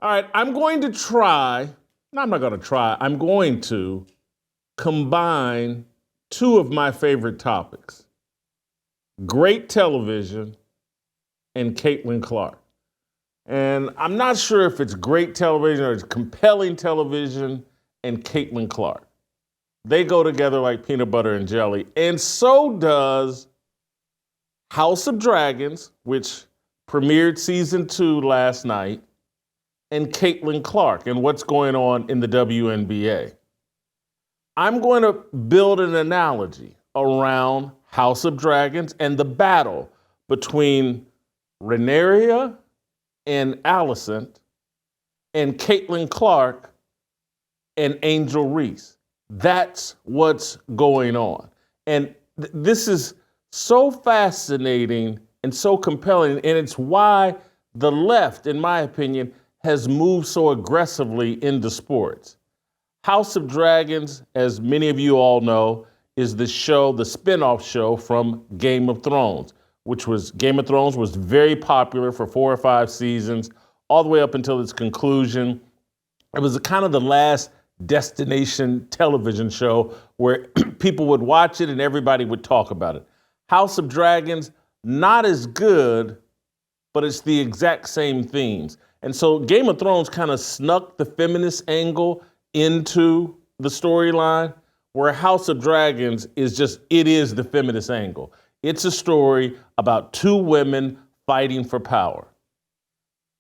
All right, I'm going to try, no, I'm not going to try, I'm going to combine two of my favorite topics, great television and Caitlin Clark. And I'm not sure if it's great television or it's compelling television and Caitlin Clark. They go together like peanut butter and jelly. And so does House of Dragons, which premiered season 2 last night, and Caitlin Clark and what's going on in the WNBA. I'm going to build an analogy around House of Dragons and the battle between Rhaenyra and Alicent and Caitlin Clark and Angel Reese. That's what's going on. And this is so fascinating and so compelling, and it's why the left, in my opinion, has moved so aggressively into sports. House of Dragons, as many of you all know, is the show, the spinoff show from Game of Thrones, Game of Thrones was very popular for 4 or 5 seasons, all the way up until its conclusion. It was kind of the last destination television show where people would watch it and everybody would talk about it. House of Dragons, not as good, but it's the exact same themes. And so Game of Thrones kind of snuck the feminist angle into the storyline, where House of Dragons is it is the feminist angle. It's a story about 2 women fighting for power.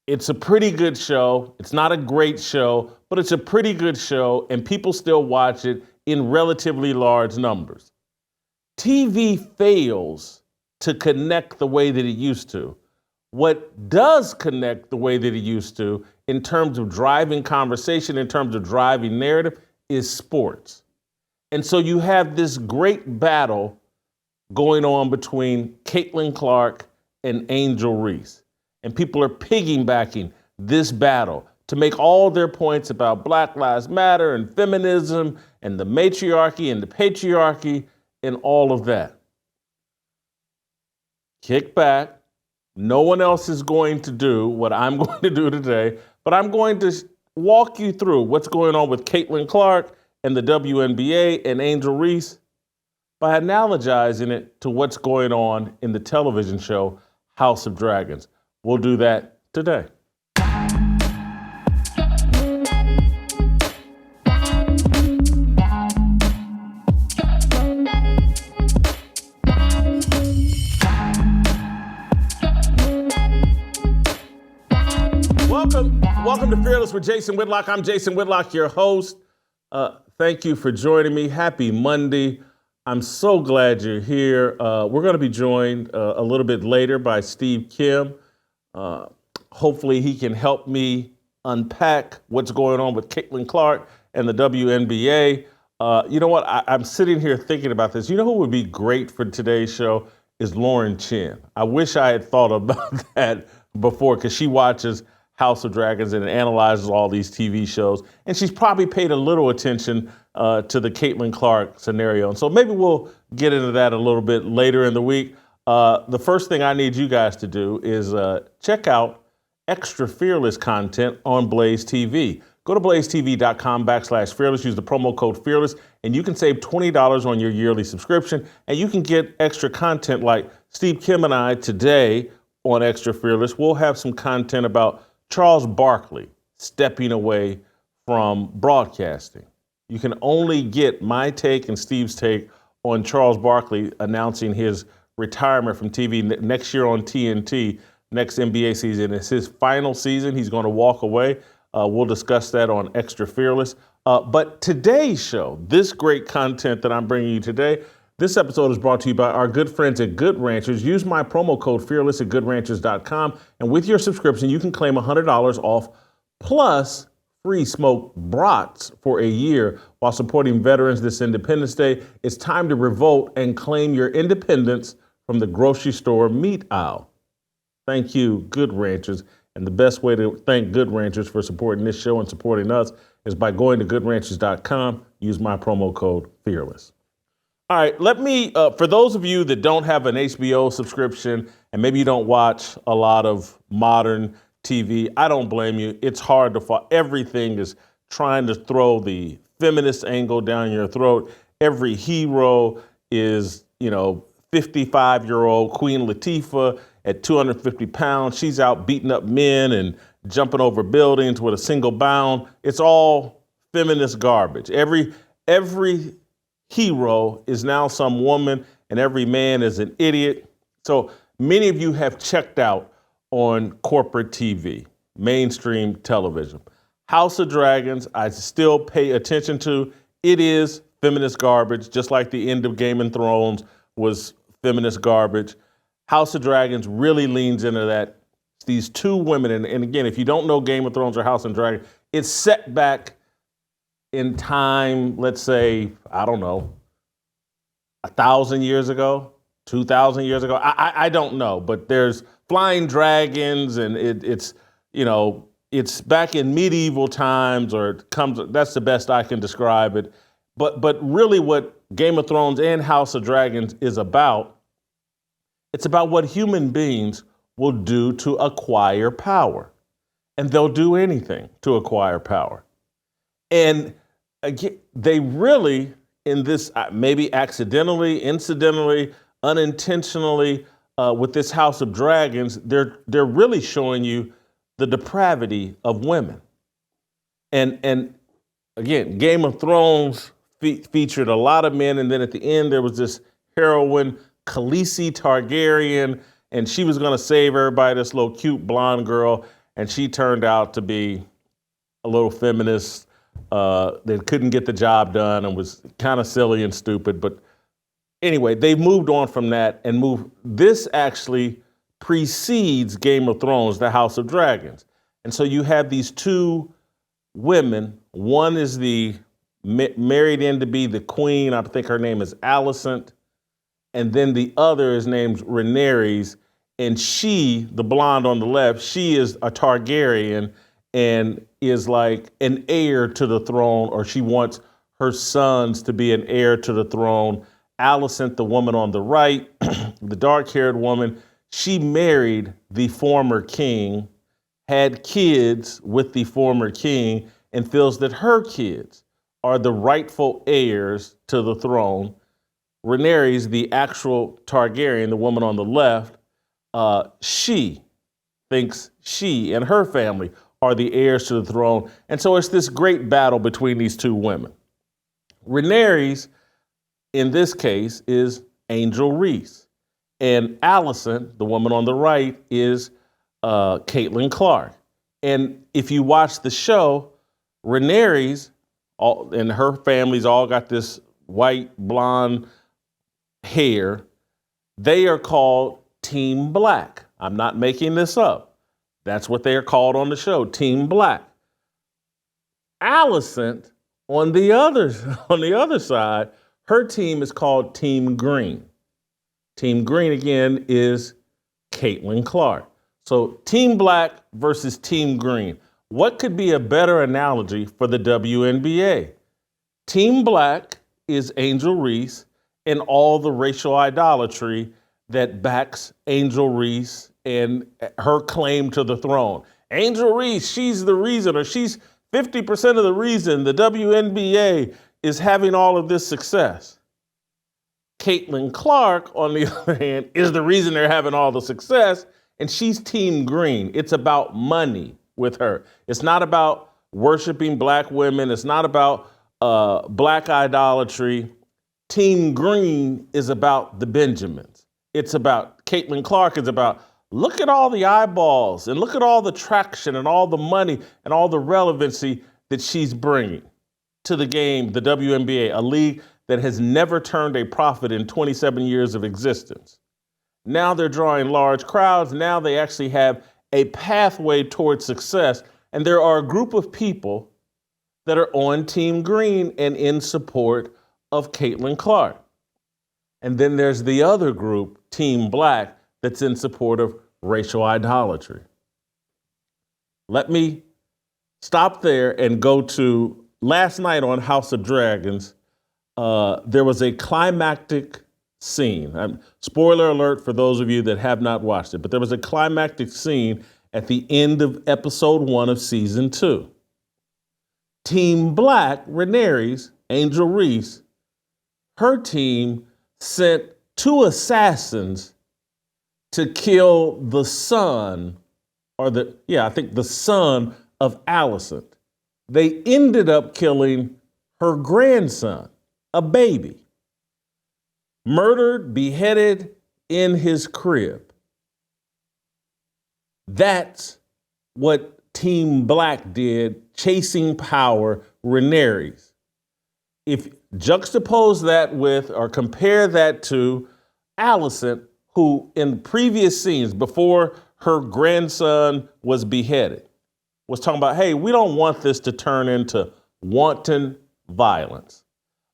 It's a pretty good show. It's not a great show, but it's a pretty good show, and people still watch it in relatively large numbers. TV fails to connect the way that it used to. What does connect the way that it used to in terms of driving conversation, in terms of driving narrative, is sports. And so you have this great battle going on between Caitlin Clark and Angel Reese. And people are piggybacking this battle to make all their points about Black Lives Matter and feminism and the matriarchy and the patriarchy and all of that. Kick back. No one else is going to do what I'm going to do today, but I'm going to walk you through what's going on with Caitlin Clark and the WNBA and Angel Reese by analogizing it to what's going on in the television show House of Dragons. We'll do that today. Welcome to Fearless with Jason Whitlock. I'm Jason Whitlock, your host. Thank you for joining me. Happy Monday. I'm so glad you're here. We're going to be joined a little bit later by Steve Kim. Hopefully he can help me unpack what's going on with Caitlin Clark and the WNBA. You know what? I'm sitting here thinking about this. You know who would be great for today's show is Lauren Chen. I wish I had thought about that before, because she watches House of Dragons and analyzes all these TV shows. And she's probably paid a little attention to the Caitlin Clark scenario. And so maybe we'll get into that a little bit later in the week. The first thing I need you guys to do is check out extra Fearless content on Blaze TV. Go to blazetv.com/fearless, use the promo code fearless, and you can save $20 on your yearly subscription. And you can get extra content like Steve Kim and I today on Extra Fearless. We'll have some content about Charles Barkley stepping away from broadcasting. You can only get my take and Steve's take on Charles Barkley announcing his retirement from TV next year on TNT. Next NBA season is his final season. He's going to walk away. We'll discuss that on Extra Fearless. But today's show, this great content that I'm bringing you today, this episode is brought to you by our good friends at Good Ranchers. Use my promo code fearless at goodranchers.com. And with your subscription, you can claim $100 off plus free smoked brats for a year while supporting veterans this Independence Day. It's time to revolt and claim your independence from the grocery store meat aisle. Thank you, Good Ranchers. And the best way to thank Good Ranchers for supporting this show and supporting us is by going to goodranchers.com. Use my promo code fearless. All right, let me, for those of you that don't have an HBO subscription and maybe you don't watch a lot of modern TV. I don't blame you. It's hard to follow. Everything is trying to throw the feminist angle down your throat. Every hero is, 55-year-old Queen Latifah at 250 pounds. She's out beating up men and jumping over buildings with a single bound. It's all feminist garbage. Every hero is now some woman, and every man is an idiot. So many of you have checked out on corporate TV, mainstream television. House of Dragons, I still pay attention to. It is feminist garbage, just like the end of Game of Thrones was feminist garbage. House of Dragons really leans into that. These two women, and again, if you don't know Game of Thrones or House of Dragons, it's set back in time, let's say, I don't know, 1,000 years ago, 2,000 years ago. I don't know, but there's flying dragons, and it's back in medieval times, or it comes. That's the best I can describe it. But really, what Game of Thrones and House of Dragons is about, it's about what human beings will do to acquire power, and they'll do anything to acquire power. And again, they really, in this, maybe accidentally, incidentally, unintentionally, with this House of Dragons, they're really showing you the depravity of women. And again, Game of Thrones featured a lot of men, and then at the end there was this heroine, Khaleesi Targaryen, and she was going to save everybody, this little cute blonde girl, and she turned out to be a little feminist that couldn't get the job done and was kind of silly and stupid. But anyway, they've moved on from that and moved. This actually precedes Game of Thrones, the House of Dragons. And so you have these two women. One is the married in to be the queen. I think her name is Alicent. And then the other is named Rhaenyra. And she, the blonde on the left, she is a Targaryen and is like an heir to the throne, or she wants her sons to be an heir to the throne. Alicent, the woman on the right, the dark-haired woman, she married the former king, had kids with the former king, and feels that her kids are the rightful heirs to the throne. Rhaenyra, the actual Targaryen, the woman on the left, she thinks she and her family are the heirs to the throne. And so it's this great battle between these two women. Rhaenyra, in this case, is Angel Reese. And Alicent, the woman on the right, is Caitlin Clark. And if you watch the show, Rhaenyra and her family's all got this white blonde hair. They are called Team Black. I'm not making this up. That's what they are called on the show, Team Black. Alicent, on the other side, her team is called Team Green. Team Green, again, is Caitlin Clark. So Team Black versus Team Green. What could be a better analogy for the WNBA? Team Black is Angel Reese and all the racial idolatry that backs Angel Reese and her claim to the throne. Angel Reese, she's the reason, or she's 50% of the reason the WNBA is having all of this success. Caitlin Clark, on the other hand, is the reason they're having all the success, and she's Team Green. It's about money with her. It's not about worshiping black women. It's not about black idolatry. Team Green is about the Benjamins. It's about, Caitlin Clark is about, look at all the eyeballs and look at all the traction and all the money and all the relevancy that she's bringing to the game, the WNBA, a league that has never turned a profit in 27 years of existence. Now they're drawing large crowds. Now they actually have a pathway towards success. And there are a group of people that are on Team Green and in support of Caitlin Clark. And then there's the other group, Team Black, that's in support of racial idolatry. Let me stop there and go to last night on House of Dragons. There was a climactic scene. Spoiler alert for those of you that have not watched it, but there was a climactic scene at the end of episode 1 of season 2. Team Black, Rhaenyra's, Angel Reese, her team sent 2 assassins to kill the son, the son of Alicent. They ended up killing her grandson, a baby, murdered, beheaded in his crib. That's what Team Black did, chasing power, Rhaenyra's. If juxtapose that with or compare that to Alicent, who in previous scenes before her grandson was beheaded, was talking about, hey, we don't want this to turn into wanton violence.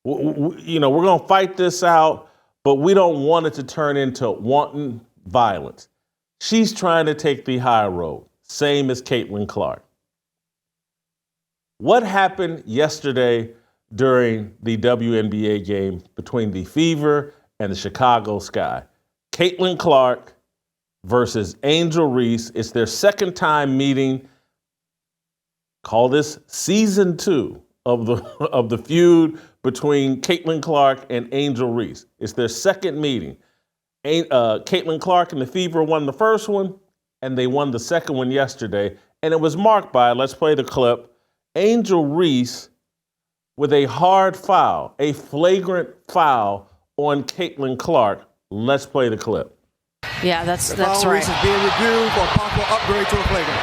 We're going to fight this out, but we don't want it to turn into wanton violence. She's trying to take the high road, same as Caitlin Clark. What happened yesterday during the WNBA game between the Fever and the Chicago Sky? Caitlin Clark versus Angel Reese. It's their second time meeting. Call this season 2 of the feud between Caitlin Clark and Angel Reese. It's their second meeting. Caitlin Clark and the Fever won the first one, and they won the second one yesterday. And it was marked by, let's play the clip, Angel Reese with a hard foul, a flagrant foul on Caitlin Clark. Let's play the clip. Yeah, that's right. Reese is being reviewed for a possible upgrade to a flagrant.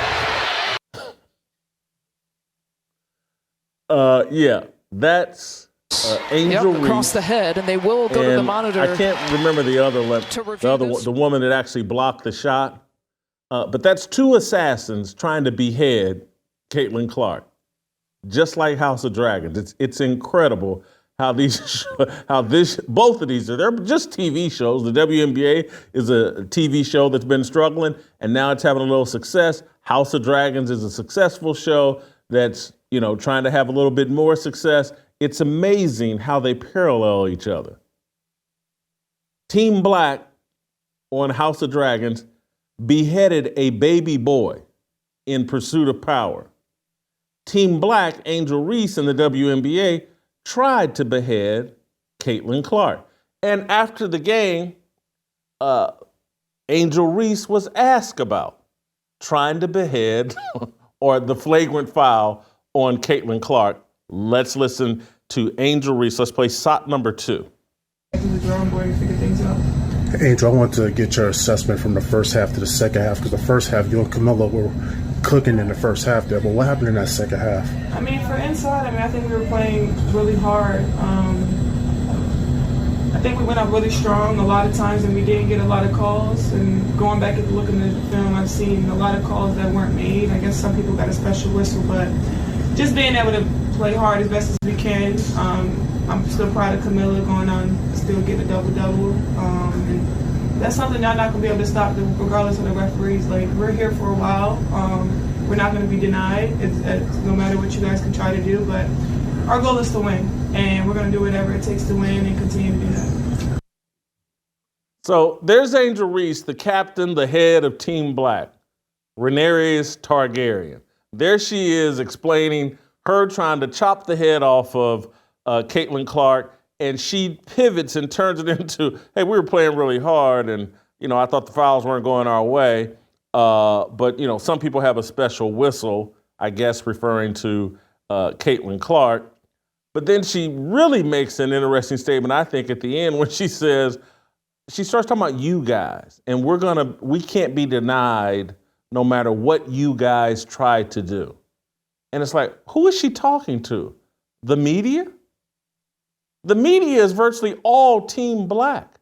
That's Angel Reese. Across the head, and they will go to the monitor. I can't remember the woman that actually blocked the shot. But that's 2 assassins trying to behead Caitlin Clark, just like House of Dragons. It's incredible how both of these they're just TV shows. The WNBA is a TV show that's been struggling, and now it's having a little success. House of Dragons is a successful show that's trying to have a little bit more success. It's amazing how they parallel each other. Team Black on House of Dragons beheaded a baby boy in pursuit of power. Team Black, Angel Reese in the WNBA, tried to behead Caitlin Clark. And after the game, Angel Reese was asked about trying to behead or the flagrant foul on Caitlin Clark. Let's listen to Angel Reese. Let's play shot number 2. Angel, I want to get your assessment from the first half to the second half, because the first half, you and Camilla were cooking in the first half there, but what happened in that second half? For inside, I think we were playing really hard. I think we went up really strong a lot of times, and we didn't get a lot of calls. And going back and looking at the film, I've seen a lot of calls that weren't made. I guess some people got a special whistle, but just being able to play hard as best as we can. I'm still proud of Camilla going on, still getting a double-double. And that's something y'all not going to be able to stop regardless of the referees. We're here for a while. We're not going to be denied, it's no matter what you guys can try to do. But our goal is to win, and we're going to do whatever it takes to win and continue to do that. So there's Angel Reese, the captain, the head of Team Black, Rhaenyra Targaryen. There she is explaining her trying to chop the head off of Caitlin Clark, and she pivots and turns it into, hey, we were playing really hard, and I thought the fouls weren't going our way, but some people have a special whistle, I guess referring to Caitlin Clark. But then she really makes an interesting statement, I think, at the end when she starts talking about you guys, and we can't be denied no matter what you guys try to do. And it's like, who is she talking to? The media? The media is virtually all Team Black.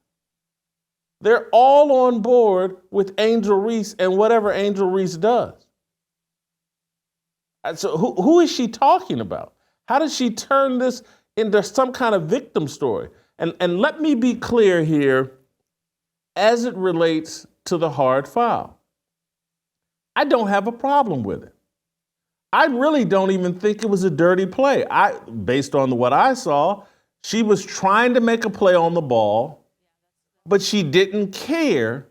They're all on board with Angel Reese and whatever Angel Reese does. So who is she talking about? How does she turn this into some kind of victim story? And let me be clear here as it relates to the hard foul. I don't have a problem with it. I really don't even think it was a dirty play. Based on what I saw, she was trying to make a play on the ball, but she didn't care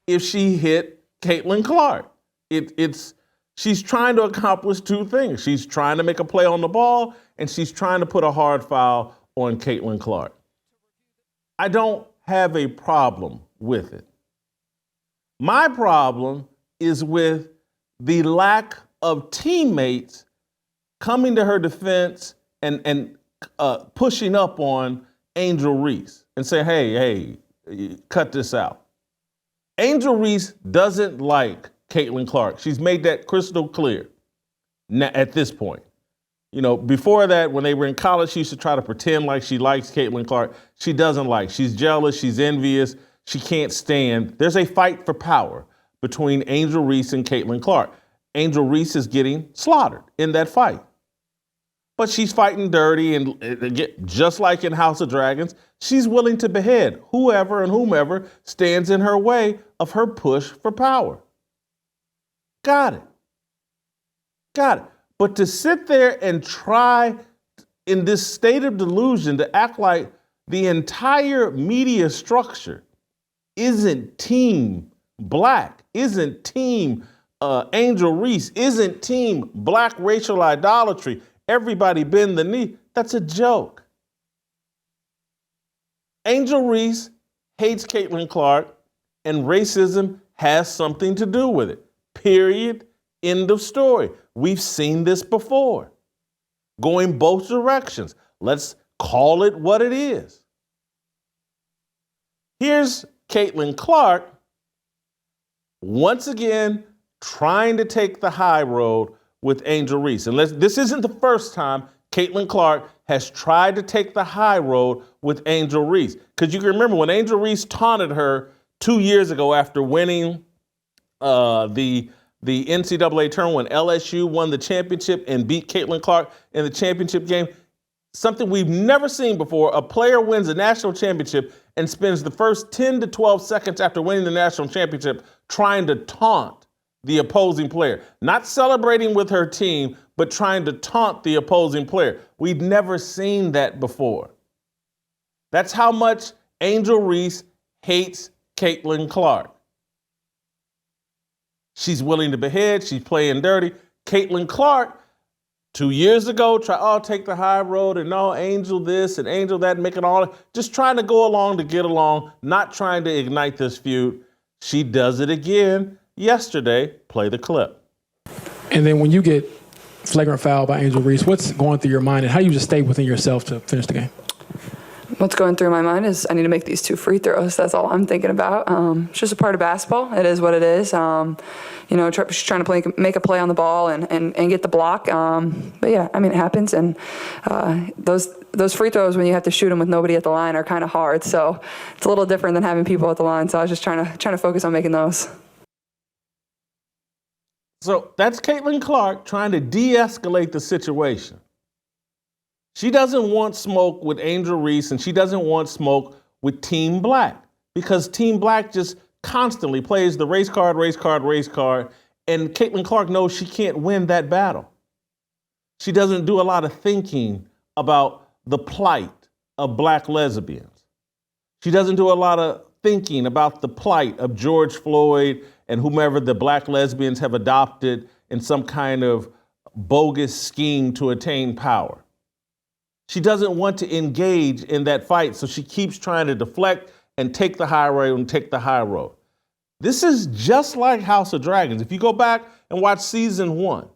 if she hit Caitlin Clark. She's trying to accomplish two things. She's trying to make a play on the ball, and she's trying to put a hard foul on Caitlin Clark. I don't have a problem with it. My problem is with the lack of teammates coming to her defense and pushing up on Angel Reese and say, hey, cut this out. Angel Reese doesn't like Caitlin Clark. She's made that crystal clear at this point. You know, before that, when they were in college, she used to try to pretend like she likes Caitlin Clark. She doesn't like. She's jealous. She's envious. She can't stand. There's a fight for power between Angel Reese and Caitlin Clark. Angel Reese is getting slaughtered in that fight. But she's fighting dirty, and just like in House of Dragons, she's willing to behead whoever and whomever stands in her way of her push for power. Got it. But to sit there and try in this state of delusion to act like the entire media structure isn't team black, isn't team Angel Reese, isn't team black racial idolatry, everybody bend the knee, that's a joke. Angel Reese hates Caitlin Clark, and racism has something to do with it. Period. End of story. We've seen this before, going both directions. Let's call it what it is. Here's Caitlin Clark, once again, trying to take the high road with Angel Reese. And this isn't the first time Caitlin Clark has tried to take the high road with Angel Reese. Because you can remember when Angel Reese taunted her 2 years ago after winning the NCAA tournament when LSU won the championship and beat Caitlin Clark in the championship game. Something we've never seen before. A player wins a national championship and spends the first 10 to 12 seconds after winning the national championship trying to taunt the opposing player. Not celebrating with her team, but trying to taunt the opposing player. We've never seen that before. That's how much Angel Reese hates Caitlin Clark. She's willing to behead. She's playing dirty. Caitlin Clark, 2 years ago, take the high road and no, Angel this and Angel that, and make it all, just trying to go along to get along, not trying to ignite this feud. She does it again yesterday. Play the clip. And then when you get flagrant foul by Angel Reese, what's going through your mind and how you just stay within yourself to finish the game? What's going through my mind is I need to make these 2 free throws. That's all I'm thinking about. It's just a part of basketball. It is what it is. She's trying to make a play on the ball and get the block. But yeah, I mean, it happens. And those free throws, when you have to shoot them with nobody at the line, are kind of hard. So it's a little different than having people at the line. So I was just trying to focus on making those. So that's Caitlin Clark trying to de-escalate the situation. She doesn't want smoke with Angel Reese, and she doesn't want smoke with Team Black, because Team Black just constantly plays the race card, and Caitlin Clark knows she can't win that battle. She doesn't do a lot of thinking about the plight of black lesbians. She doesn't do a lot of thinking about the plight of George Floyd and whomever the black lesbians have adopted in some kind of bogus scheme to attain power. She doesn't want to engage in that fight, so she keeps trying to deflect and take the high road. This is just like House of Dragons. If you go back and watch season 1,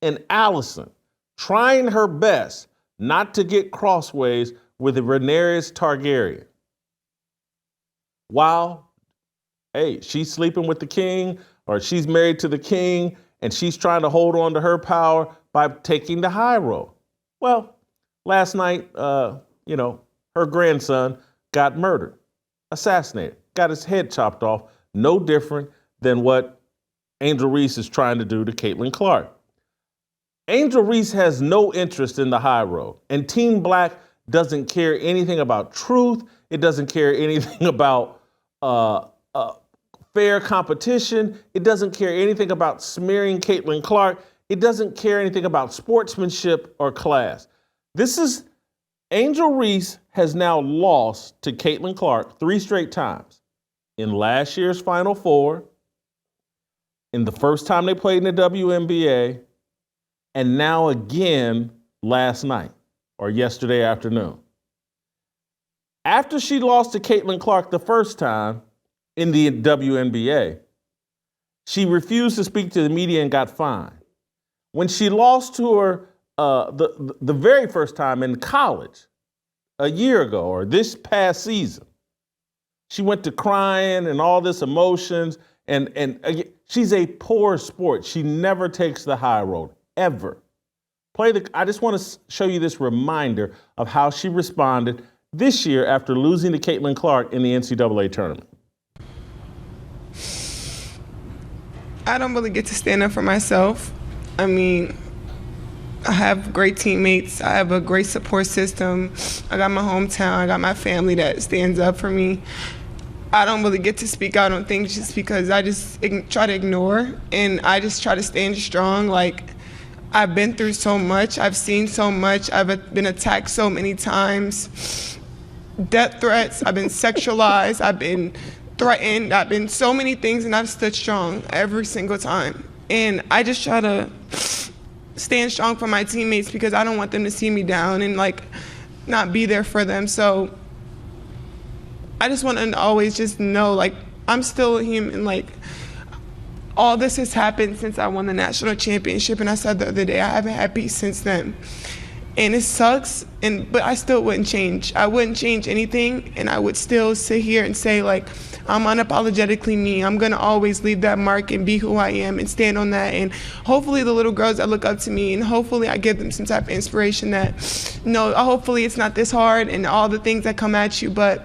and Allison trying her best not to get crossways with Rhaenyra Targaryen. While, she's sleeping with the king, or she's married to the king, and she's trying to hold on to her power by taking the high road. Well, last night, her grandson got murdered, assassinated, got his head chopped off, no different than what Angel Reese is trying to do to Caitlin Clark. Angel Reese has no interest in the high road, and Team Black doesn't care anything about truth. It doesn't care anything about fair competition. It doesn't care anything about smearing Caitlin Clark. It doesn't care anything about sportsmanship or class. Angel Reese has now lost to Caitlin Clark 3 straight times. In last year's Final Four, in the first time they played in the WNBA, and now again last night or yesterday afternoon. After she lost to Caitlin Clark the first time in the WNBA, she refused to speak to the media and got fined. When she lost to her the very first time in college, a year ago or this past season, she went to crying and all this emotions, and she's a poor sport. She never takes the high road, ever. I just want to show you this reminder of how she responded this year after losing to Caitlin Clark in the NCAA tournament. I don't really get to stand up for myself. I mean, I have great teammates. I have a great support system. I got my hometown. I got my family that stands up for me. I don't really get to speak out on things just because I just try to ignore, and I just try to stand strong. Like, I've been through so much. I've seen so much. I've been attacked so many times. Death threats. I've been sexualized. I've been threatened. I've been so many things, and I've stood strong every single time. And I just try to stand strong for my teammates because I don't want them to see me down and like not be there for them. So I just want to always just know, like, I'm still a human. Like, all this has happened since I won the national championship, and I said the other day I haven't had peace since then. And it sucks, but I still wouldn't change. I wouldn't change anything, and I would still sit here and say, like, I'm unapologetically me. I'm gonna always leave that mark and be who I am and stand on that. And hopefully the little girls that look up to me, and hopefully I give them some type of inspiration that, no, hopefully it's not this hard and all the things that come at you, but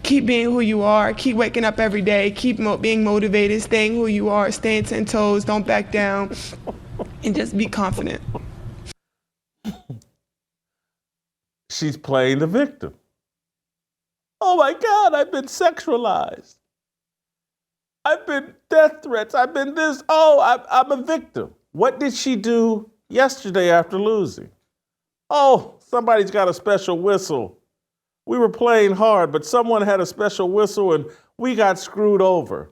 keep being who you are, keep waking up every day, keep being motivated, staying who you are, staying 10 toes, don't back down, and just be confident. She's playing the victim. Oh my God, I've been sexualized. I've been death threats. I've been this. Oh, I'm a victim. What did she do yesterday after losing? Oh, somebody's got a special whistle. We were playing hard, but someone had a special whistle and we got screwed over.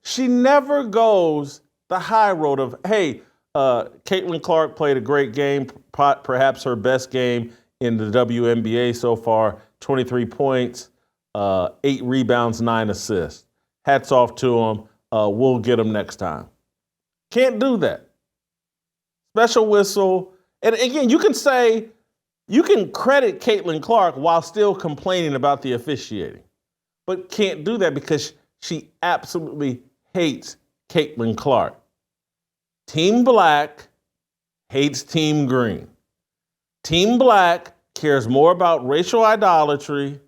She never goes the high road of, hey, Caitlin Clark played a great game, perhaps her best game in the WNBA so far, 23 points, 8 rebounds, 9 assists. Hats off to them. We'll get them next time. Can't do that. Special whistle. And again, you can credit Caitlin Clark while still complaining about the officiating, but can't do that because she absolutely hates Caitlin Clark. Team Black hates Team Green. Team Black cares more about racial idolatry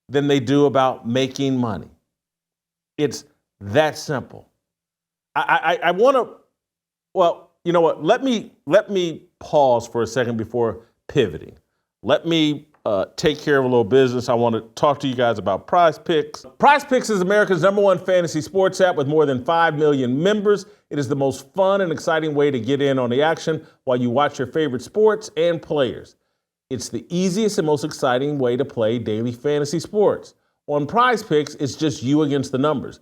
than they do about making money. It's that simple. I want to, well, you know what? Let me pause for a second before pivoting. Let me take care of a little business. I want to talk to you guys about Prize Picks. Prize Picks is America's #1 fantasy sports app with more than 5 million members. It is the most fun and exciting way to get in on the action while you watch your favorite sports and players. It's the easiest and most exciting way to play daily fantasy sports. On Prize Picks, it's just you against the numbers.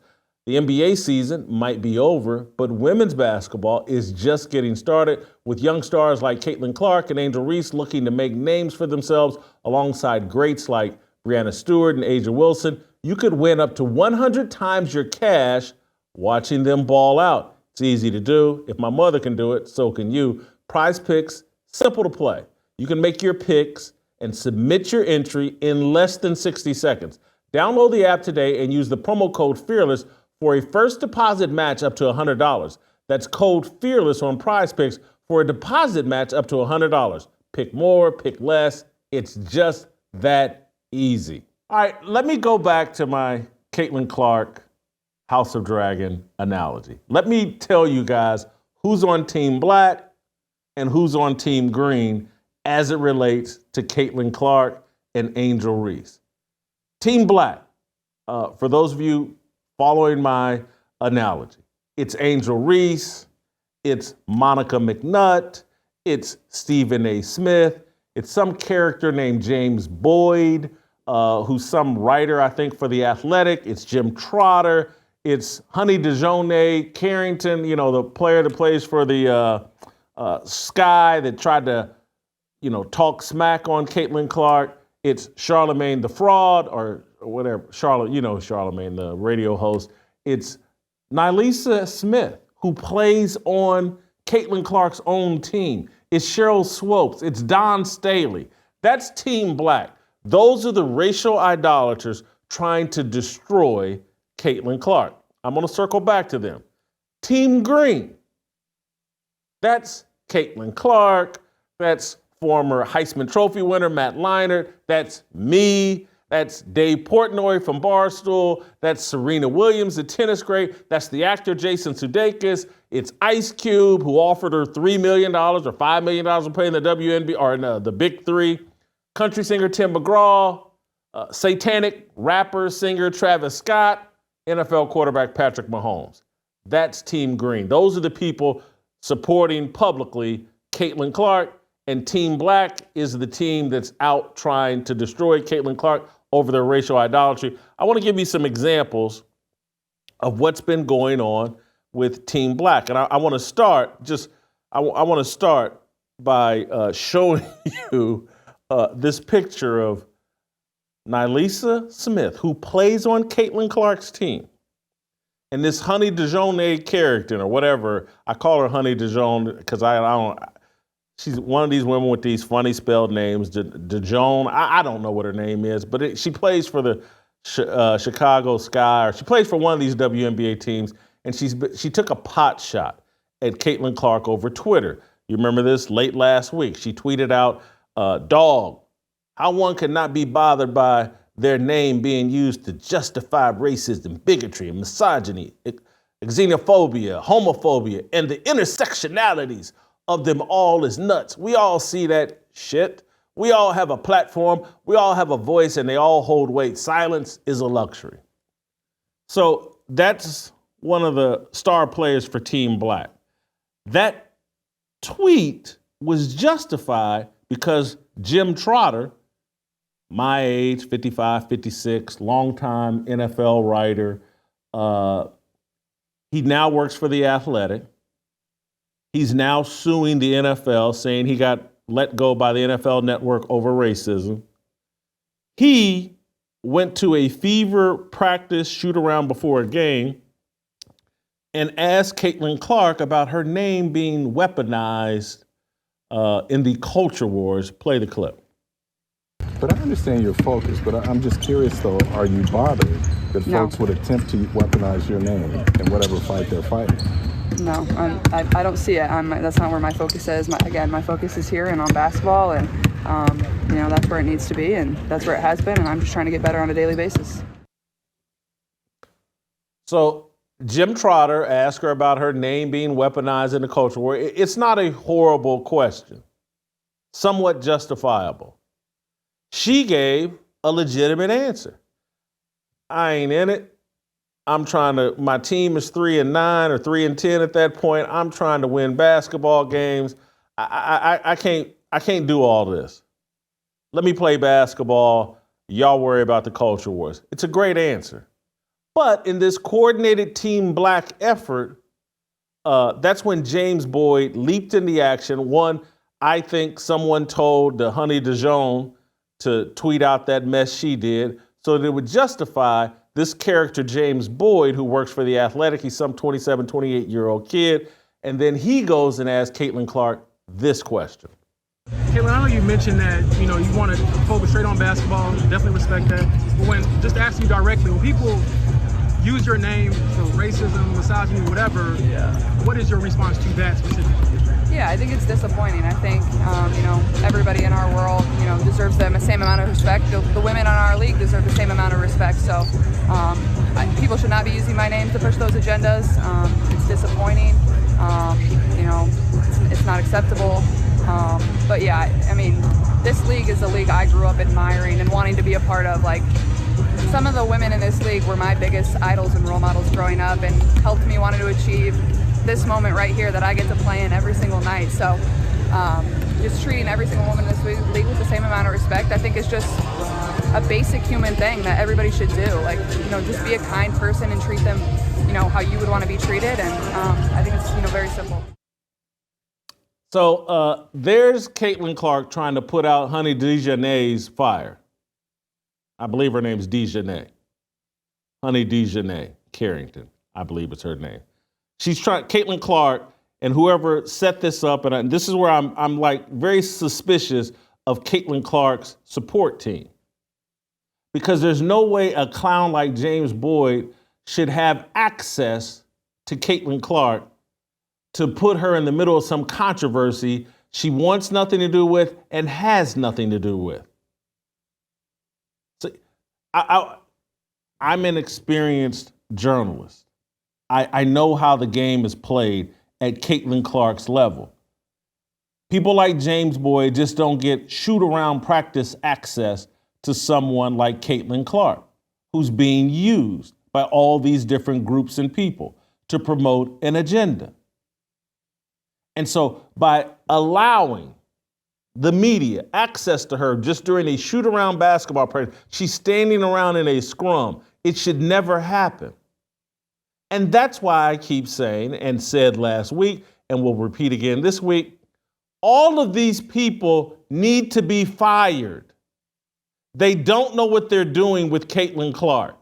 The NBA season might be over, but women's basketball is just getting started with young stars like Caitlin Clark and Angel Reese looking to make names for themselves alongside greats like Breanna Stewart and Asia Wilson. You could win up to 100 times your cash watching them ball out. It's easy to do. If my mother can do it, so can you. Prize Picks, simple to play. You can make your picks and submit your entry in less than 60 seconds. Download the app today and use the promo code FEARLESS for a first deposit match up to $100. That's code FEARLESS on Prize Picks for a deposit match up to $100. Pick more, pick less. It's just that easy. All right, let me go back to my Caitlin Clark House of Dragon analogy. Let me tell you guys who's on Team Black and who's on Team Green as it relates to Caitlin Clark and Angel Reese. Team Black, for those of you following my analogy, it's Angel Reese, it's Monica McNutt, it's Stephen A. Smith, it's some character named James Boyd, who's some writer, I think, for The Athletic, it's Jim Trotter, It's Honey DeJournay Carrington, the player that plays for the Sky that tried to, talk smack on Caitlin Clark. It's Charlamagne the Fraud or whatever. Charlamagne, the radio host. It's Nylisa Smith, who plays on Caitlin Clark's own team. It's Cheryl Swopes. It's Don Staley. That's Team Black. Those are the racial idolaters trying to destroy Caitlin Clark. I'm going to circle back to them. Team Green. That's Caitlin Clark. That's former Heisman Trophy winner Matt Leinart. That's me. That's Dave Portnoy from Barstool. That's Serena Williams, the tennis great. That's the actor Jason Sudeikis. It's Ice Cube, who offered her $3 million or $5 million to play in the WNBA, or in the Big Three. Country singer Tim McGraw. Satanic rapper, singer Travis Scott. NFL quarterback Patrick Mahomes. That's Team Green. Those are the people supporting publicly Caitlin Clark. And Team Black is the team that's out trying to destroy Caitlin Clark over their racial idolatry. I want to give you some examples of what's been going on with Team Black. And I want to start by showing you this picture of Nylisa Smith, who plays on Caitlin Clark's team. And this Honey DeJournay character, or whatever, I call her Honey DeJournay because I don't. She's one of these women with these funny spelled names, DeJourn. I don't know what her name is, but she plays for the Chicago Sky, or she plays for one of these WNBA teams, and she took a pot shot at Caitlin Clark over Twitter. You remember this? Late last week, she tweeted out, "Dog, how one could not be bothered by their name being used to justify racism, bigotry, and misogyny, xenophobia, homophobia, and the intersectionalities of them all is nuts. We all see that shit. We all have a platform. We all have a voice, and they all hold weight. Silence is a luxury." So that's one of the star players for Team Black. That tweet was justified because Jim Trotter, my age, 55, 56, longtime NFL writer, he now works for The Athletic. He's now suing the NFL, saying he got let go by the NFL Network over racism. He went to a Fever practice shoot-around before a game and asked Caitlin Clark about her name being weaponized in the culture wars. Play the clip. But I understand your focus, but I'm just curious, though, are you bothered that folks would attempt to weaponize your name in whatever fight they're fighting? No, I don't see it. That's not where my focus is. My focus is here and on basketball, and that's where it needs to be, and that's where it has been, and I'm just trying to get better on a daily basis. So Jim Trotter asked her about her name being weaponized in the culture war. It's not a horrible question, somewhat justifiable. She gave a legitimate answer. I ain't in it. My team is 3-9 or 3-10 at that point. I'm trying to win basketball games. I can't do all this. Let me play basketball. Y'all worry about the culture wars. It's a great answer. But in this coordinated Team Black effort, that's when James Boyd leaped into action. One, I think someone told the Honey DeJournay to tweet out that mess she did so that it would justify this character, James Boyd, who works for The Athletic. He's some 27, 28-year-old kid. And then he goes and asks Caitlin Clark this question. Caitlin, I know you mentioned that, you want to focus straight on basketball. Definitely respect that. But just to ask you directly, when people use your name for racism, misogyny, whatever, what is your response to that specifically? Yeah, I think it's disappointing. I think, everybody in our world, deserves the same amount of respect. The women on our league deserve the same amount of respect. So people should not be using my name to push those agendas. It's disappointing. It's not acceptable. But yeah, this league is a league I grew up admiring and wanting to be a part of. Like, some of the women in this league were my biggest idols and role models growing up and helped me want to achieve this moment right here that I get to play in every single night. So just treating every single woman in this league with the same amount of respect, I think is just a basic human thing that everybody should do. Like, just be a kind person and treat them, how you would want to be treated. And I think it's, very simple. So there's Caitlin Clark trying to put out Honey Dejanay's fire. I believe her name's Dejanay. Honey Dejanay Carrington, I believe it's her name. She's trying, Caitlin Clark and whoever set this up, and this is where I'm like very suspicious of Caitlin Clark's support team. Because there's no way a clown like James Boyd should have access to Caitlin Clark to put her in the middle of some controversy she wants nothing to do with and has nothing to do with. So I'm an experienced journalist. I know how the game is played at Caitlin Clark's level. People like James Boyd just don't get shoot-around practice access to someone like Caitlin Clark, who's being used by all these different groups and people to promote an agenda. And so by allowing the media access to her just during a shoot-around basketball practice, she's standing around in a scrum. It should never happen. And that's why I keep saying, and said last week, and will repeat again this week, all of these people need to be fired. They don't know what they're doing with Caitlin Clark.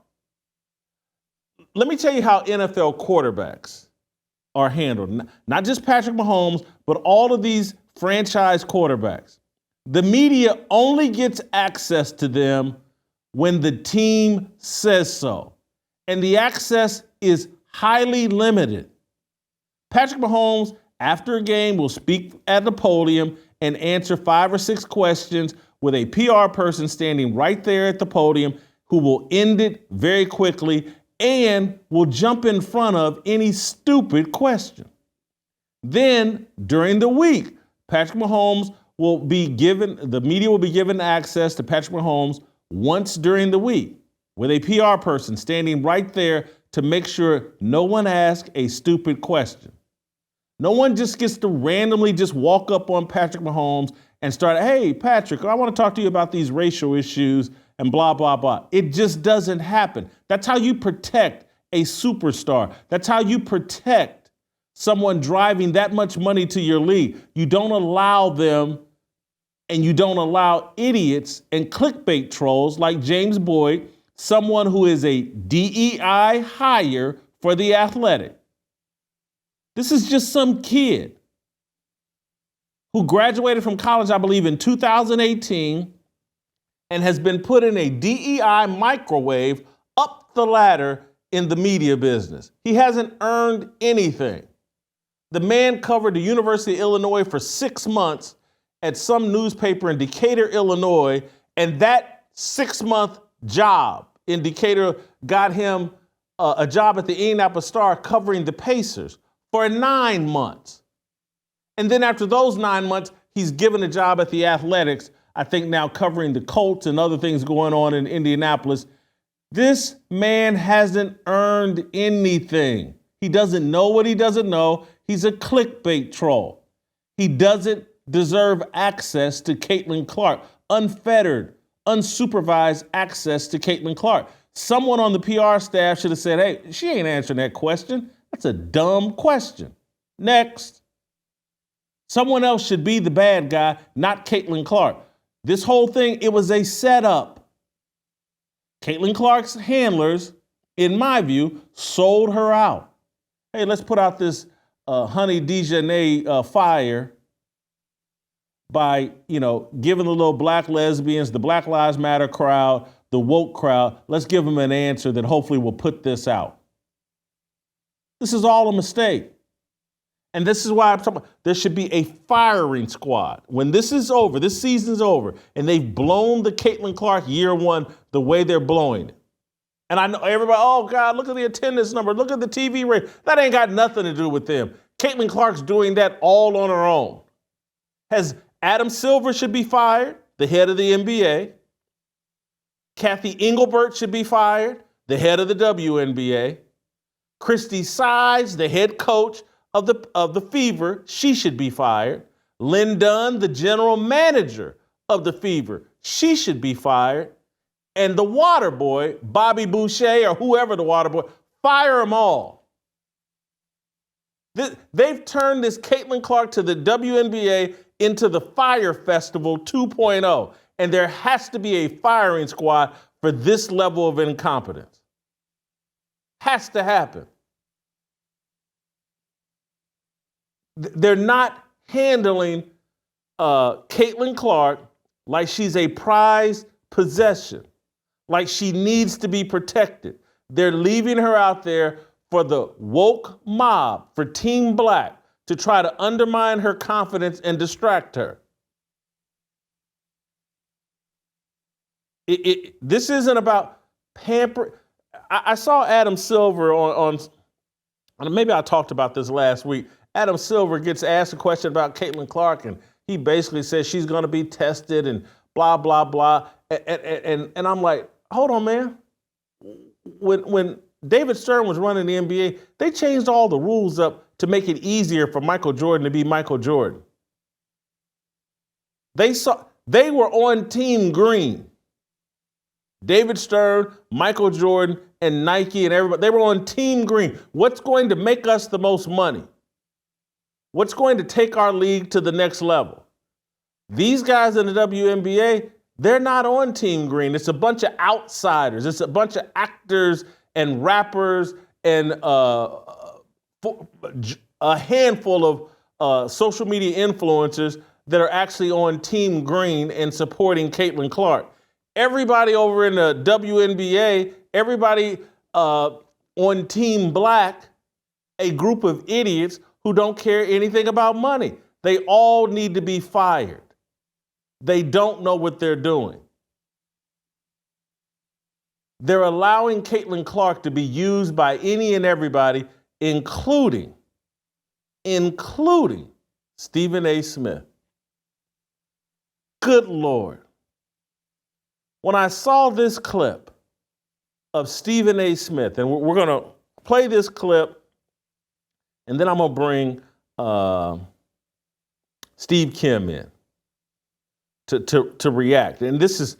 Let me tell you how NFL quarterbacks are handled. Not just Patrick Mahomes, but all of these franchise quarterbacks. The media only gets access to them when the team says so. And the access is highly limited. Patrick Mahomes, after a game, will speak at the podium and answer 5 or 6 questions with a PR person standing right there at the podium who will end it very quickly and will jump in front of any stupid question. Then, during the week, Patrick Mahomes will be given, the media will be given access to Patrick Mahomes once during the week with a PR person standing right there to make sure no one asks a stupid question. No one just gets to randomly just walk up on Patrick Mahomes and start, hey, Patrick, I want to talk to you about these racial issues and blah, blah, blah. It just doesn't happen. That's how you protect a superstar. That's how you protect someone driving that much money to your league. You don't allow them, and you don't allow idiots and clickbait trolls like James Boyd, someone who is a DEI hire for The Athletic. This is just some kid who graduated from college, I believe, in 2018 and has been put in a DEI microwave up the ladder in the media business. He hasn't earned anything. The man covered the University of Illinois for 6 months at some newspaper in Decatur, Illinois, and that 6-month job in Decatur got him a job at the Indianapolis Star covering the Pacers for 9 months. And then after those 9 months, he's given a job at the Athletics, I think now covering the Colts and other things going on in Indianapolis. This man hasn't earned anything. He doesn't know what he doesn't know. He's a clickbait troll. He doesn't deserve access to Caitlin Clark, unfettered, unsupervised access to Caitlin Clark. Someone on the PR staff should have said, hey, she ain't answering that question. That's a dumb question. Next. Someone else should be the bad guy, not Caitlin Clark. This whole thing, it was a setup. Caitlin Clark's handlers, in my view, sold her out. Hey, let's put out this Honey Dejanay fire by, giving the little black lesbians, the Black Lives Matter crowd, the woke crowd, let's give them an answer that hopefully will put this out. This is all a mistake. And this is why I'm talking about there should be a firing squad. When this is over, this season's over, and they've blown the Caitlin Clark year one the way they're blowing it. And I know everybody, oh God, look at the attendance number, look at the TV rate. That ain't got nothing to do with them. Caitlin Clark's doing that all on her own. Adam Silver should be fired, the head of the NBA. Kathy Engelbert should be fired, the head of the WNBA. Christy Sides, the head coach of the Fever, she should be fired. Lynn Dunn, the general manager of the Fever, she should be fired. and the water boy, Bobby Boucher or whoever the water boy, fire them all. They've turned this Caitlin Clark to the WNBA into the Fire Festival 2.0, and there has to be a firing squad for this level of incompetence. Has to happen. They're not handling Caitlin Clark like she's a prized possession, like she needs to be protected. They're leaving her out there for the woke mob, for Team Black, to try to undermine her confidence and distract her. This isn't about pamper. I saw Adam Silver on maybe I talked about this last week. Adam Silver gets asked a question about Caitlin Clark, and he basically says she's going to be tested and blah, blah, blah. And I'm like, hold on, man. When David Stern was running the NBA, they changed all the rules up to make it easier for Michael Jordan to be Michael Jordan. They were on Team Green. David Stern, Michael Jordan, and Nike and everybody, they were on Team Green. What's going to make us the most money? What's going to take our league to the next level? These guys in the WNBA, they're not on Team Green. It's a bunch of outsiders. It's a bunch of actors and rappers and a handful of social media influencers that are actually on Team Green and supporting Caitlin Clark. Everybody over in the WNBA, everybody on Team Black, a group of idiots who don't care anything about money. They all need to be fired. They don't know what they're doing. They're allowing Caitlin Clark to be used by any and everybody, including Stephen A. Smith. Good Lord. When I saw this clip of Stephen A. Smith, and we're going to play this clip, and then I'm going to bring Steve Kim in to react. And this is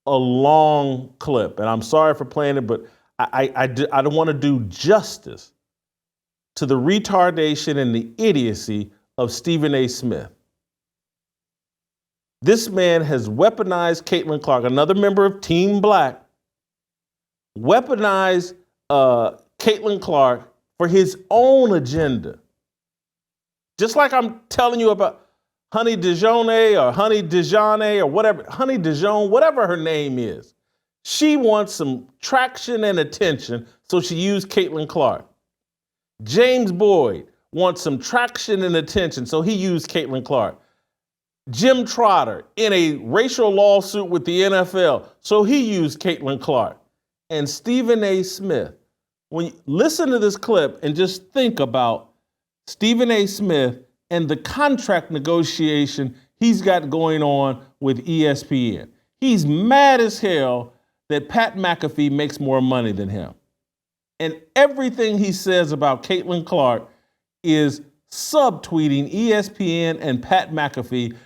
a long clip, and I'm sorry for playing it, but I don't want to do justice to the retardation and the idiocy of Stephen A. Smith. This man has weaponized Caitlin Clark, another member of Team Black, weaponized Caitlin Clark for his own agenda. Just like I'm telling you about Honey Dijon or Honey Dijon or whatever, Honey Dijon, whatever her name is. She wants some traction and attention, so she used Caitlin Clark. James Boyd wants some traction and attention, so he used Caitlin Clark. Jim Trotter in a racial lawsuit with the NFL, so he used Caitlin Clark. And Stephen A. Smith, when you listen to this clip and just think about Stephen A. Smith and the contract negotiation he's got going on with ESPN. He's mad as hell that Pat McAfee makes more money than him. And everything he says about Caitlin Clark is subtweeting ESPN and Pat McAfee,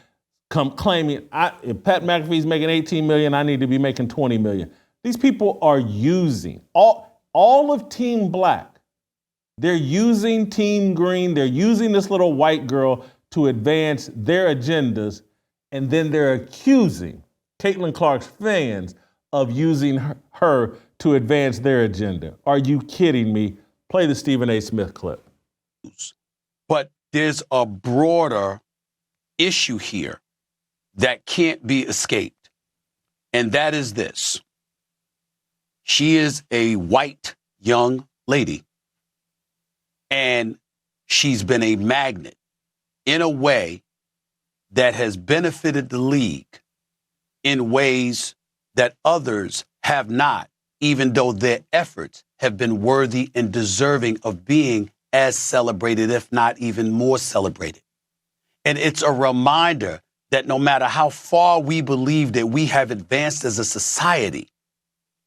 claiming if Pat McAfee's making $18 million, I need to be making $20 million. These people are using all of Team Black. They're using Team Green. They're using this little white girl to advance their agendas. And then they're accusing Caitlin Clark's fans of using her to advance their agenda. Are you kidding me? Play the Stephen A. Smith clip. But there's a broader issue here that can't be escaped. And that is this. She is a white young lady. And she's been a magnet in a way that has benefited the league in ways that others have not, even though their efforts have been worthy and deserving of being as celebrated, if not even more celebrated. And it's a reminder that no matter how far we believe that we have advanced as a society,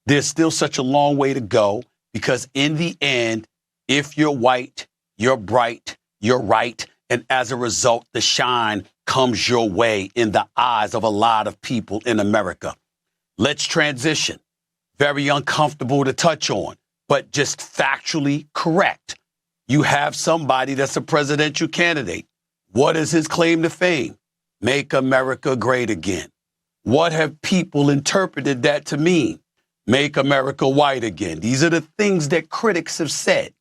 there's still such a long way to go, because in the end, if you're white, you're bright, you're right, and as a result, the shine comes your way in the eyes of a lot of people in America. Let's transition very uncomfortable to touch on, but just factually correct. You have somebody that's a presidential candidate. What is his claim to fame? Make America great again. What have people interpreted that to mean? Make America white again. These are the things that critics have said.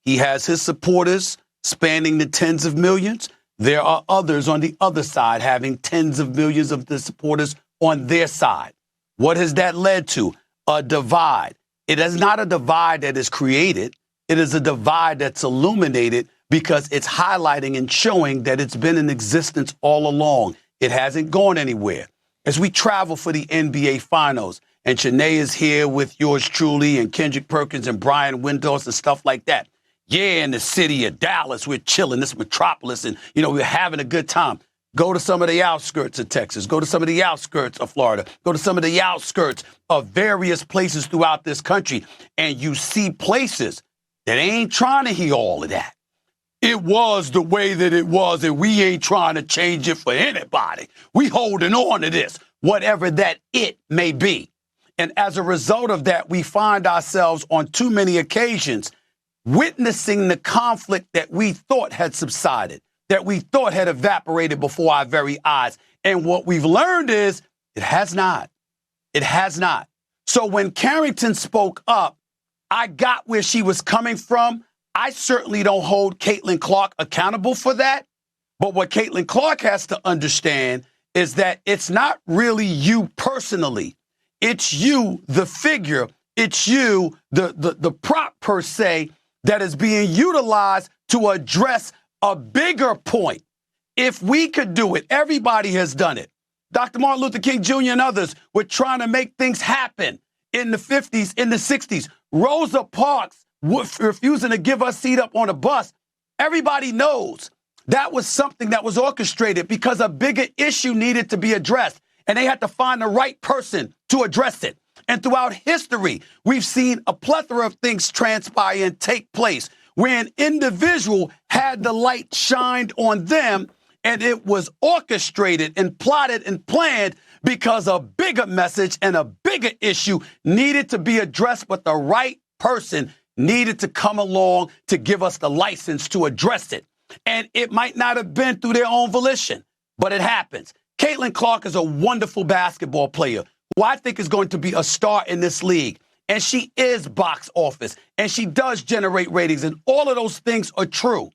He has his supporters spanning the tens of millions. There are others on the other side having tens of millions of the supporters on their side. What has that led to? A divide. It is not a divide that is created. It is a divide that's illuminated because it's highlighting and showing that it's been in existence all along. It hasn't gone anywhere. As we travel for the NBA Finals, and Shanae is here with yours truly and Kendrick Perkins and Brian Windhorst and stuff like that. Yeah, in the city of Dallas, we're chilling, this metropolis, and, we're having a good time. Go to some of the outskirts of Texas. Go to some of the outskirts of Florida. Go to some of the outskirts of various places throughout this country, and you see places that ain't trying to hear all of that. It was the way that it was, and we ain't trying to change it for anybody. We holding on to this, whatever that it may be. And as a result of that, we find ourselves on too many occasions witnessing the conflict that we thought had subsided, that we thought had evaporated before our very eyes. And what we've learned is it has not. It has not. So when Carrington spoke up, I got where she was coming from. I certainly don't hold Caitlin Clark accountable for that. But what Caitlin Clark has to understand is that it's not really you personally. It's you, the figure. It's you, the prop per se, that is being utilized to address a bigger point. If we could do it, everybody has done it. Dr. Martin Luther King Jr. and others were trying to make things happen in the 50s, in the 60s. Rosa Parks refusing to give us a seat up on a bus. Everybody knows that was something that was orchestrated because a bigger issue needed to be addressed, and they had to find the right person to address it. And throughout history, we've seen a plethora of things transpire and take place where an individual had the light shined on them, and it was orchestrated and plotted and planned because a bigger message and a bigger issue needed to be addressed, but the right person needed to come along to give us the license to address it. And it might not have been through their own volition, but it happens. Caitlin Clark is a wonderful basketball player who I think is going to be a star in this league. And she is box office, and she does generate ratings, and all of those things are true.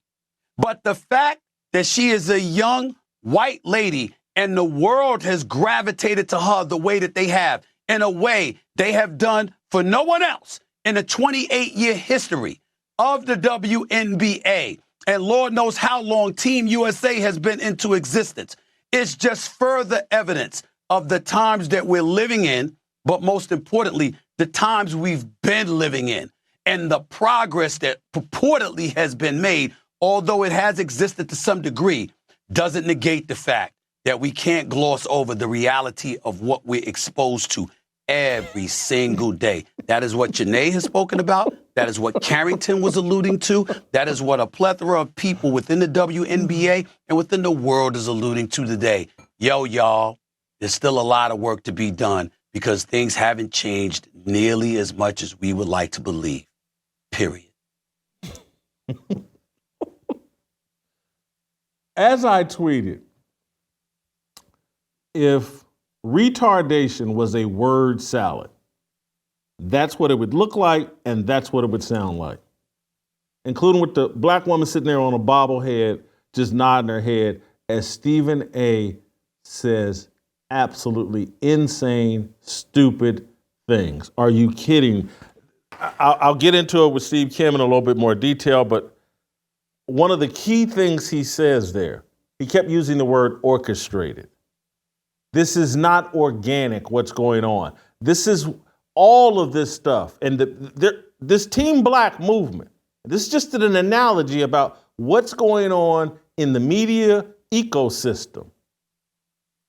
But the fact that she is a young white lady and the world has gravitated to her the way that they have, in a way they have done for no one else in the 28-year history of the WNBA, and Lord knows how long Team USA has been into existence, it's just further evidence of the times that we're living in, but most importantly, the times we've been living in, and the progress that purportedly has been made, although it has existed to some degree, doesn't negate the fact that we can't gloss over the reality of what we're exposed to every single day. That is what Janae has spoken about. That is what Carrington was alluding to. That is what a plethora of people within the WNBA and within the world is alluding to today. Yo, y'all, there's still a lot of work to be done because things haven't changed nearly as much as we would like to believe. Period. As I tweeted, if retardation was a word salad, that's what it would look like, and that's what it would sound like. Including with the black woman sitting there on a bobblehead, just nodding her head, as Stephen A. says absolutely insane, stupid things. Are you kidding? I'll get into it with Steve Kim in a little bit more detail, but one of the key things he says there, he kept using the word orchestrated. This is not organic, what's going on. This is all of this stuff. And this Team Black movement, this is just an analogy about what's going on in the media ecosystem.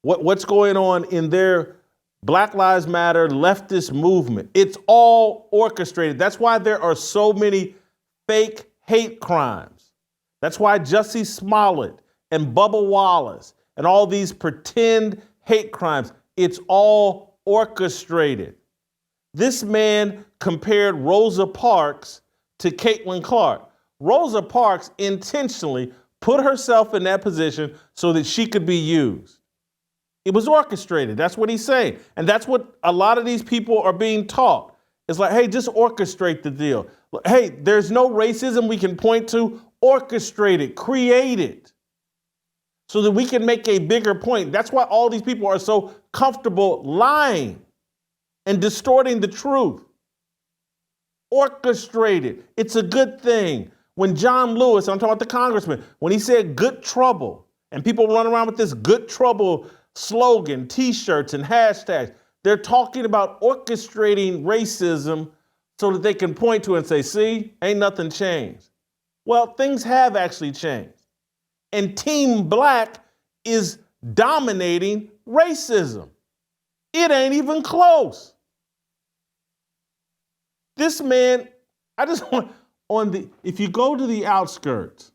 What's going on in their Black Lives Matter leftist movement. It's all orchestrated. That's why there are so many fake hate crimes. That's why Jussie Smollett and Bubba Wallace and all these pretend hate crimes, it's all orchestrated. This man compared Rosa Parks to Caitlin Clark. Rosa Parks intentionally put herself in that position so that she could be used. It was orchestrated. That's what he's saying. And that's what a lot of these people are being taught. It's like, hey, just orchestrate the deal. Hey, there's no racism we can point to. Orchestrate it, create it, so that we can make a bigger point. That's why all these people are so comfortable lying and distorting the truth. Orchestrate it. It's a good thing. When John Lewis, I'm talking about the congressman, when he said good trouble, and people run around with this good trouble slogan, t-shirts and hashtags, they're talking about orchestrating racism so that they can point to it and say, see, ain't nothing changed. Well, things have actually changed. And Team Black is dominating racism. It ain't even close. This man, I just want, if you go to the outskirts,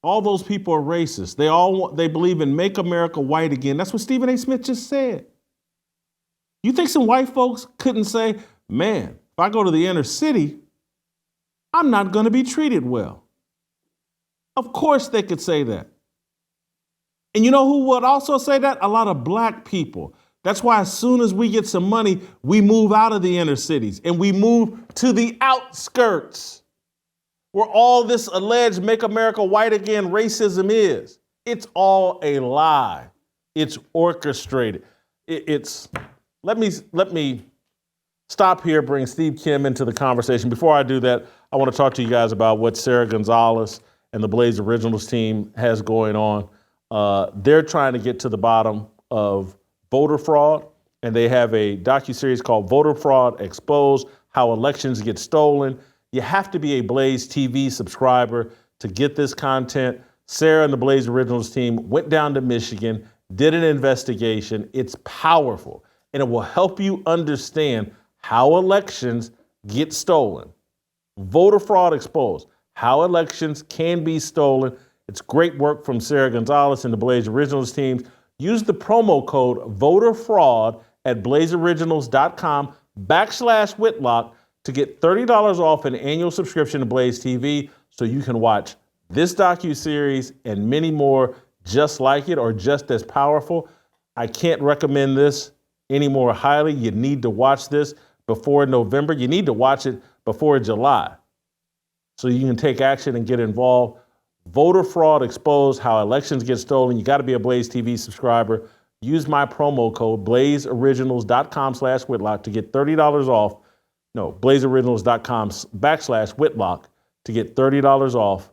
all those people are racist. They believe in make America white again. That's what Stephen A. Smith just said. You think some white folks couldn't say, man, if I go to the inner city, I'm not going to be treated well? Of course they could say that. And you know who would also say that? A lot of black people. That's why as soon as we get some money, we move out of the inner cities and we move to the outskirts where all this alleged make America white again racism is. It's all a lie. It's orchestrated. Let me stop here, bring Steve Kim into the conversation. Before I do that, I want to talk to you guys about what Sarah Gonzalez and the Blaze Originals team has going on. They're trying to get to the bottom of voter fraud, and they have a docuseries called Voter Fraud Exposed: How Elections Get Stolen. You have to be a Blaze TV subscriber to get this content. Sarah and the Blaze Originals team went down to Michigan, did an investigation. It's powerful, and it will help you understand how elections get stolen. Voter Fraud Exposed: How Elections Can Be Stolen. It's great work from Sarah Gonzalez and the Blaze Originals teams. Use the promo code VOTERFRAUD at blazeoriginals.com/Whitlock to get $30 off an annual subscription to Blaze TV so you can watch this docuseries and many more just like it or just as powerful. I can't recommend this any more highly. You need to watch this before November. You need to watch it before July so you can take action and get involved. Voter Fraud Exposed: How Elections Get Stolen. You got to be a Blaze TV subscriber. Use my promo code blazeoriginals.com/Whitlock to get $30 off. No, blazeoriginals.com/Whitlock to get $30 off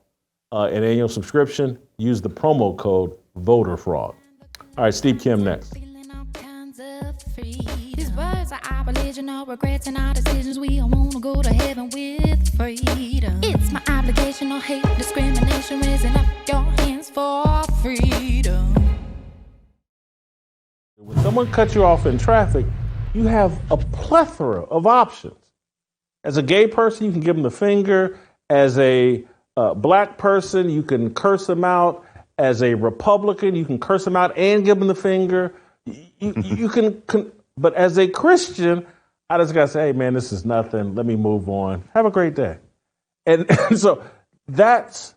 an annual subscription. Use the promo code Voter Fraud. All right, Steve Kim next. These words are our religion, our regrets and our decisions. We all want to go to heaven with freedom. It's my obligation, no hate, discrimination, raising up your hands for freedom. When someone cuts you off in traffic, you have a plethora of options. As a gay person, you can give them the finger. As a black person, you can curse them out. As a Republican, you can curse them out and give them the finger. You can, but as a Christian, I just gotta say, hey man, this is nothing. Let me move on. Have a great day. And so that's,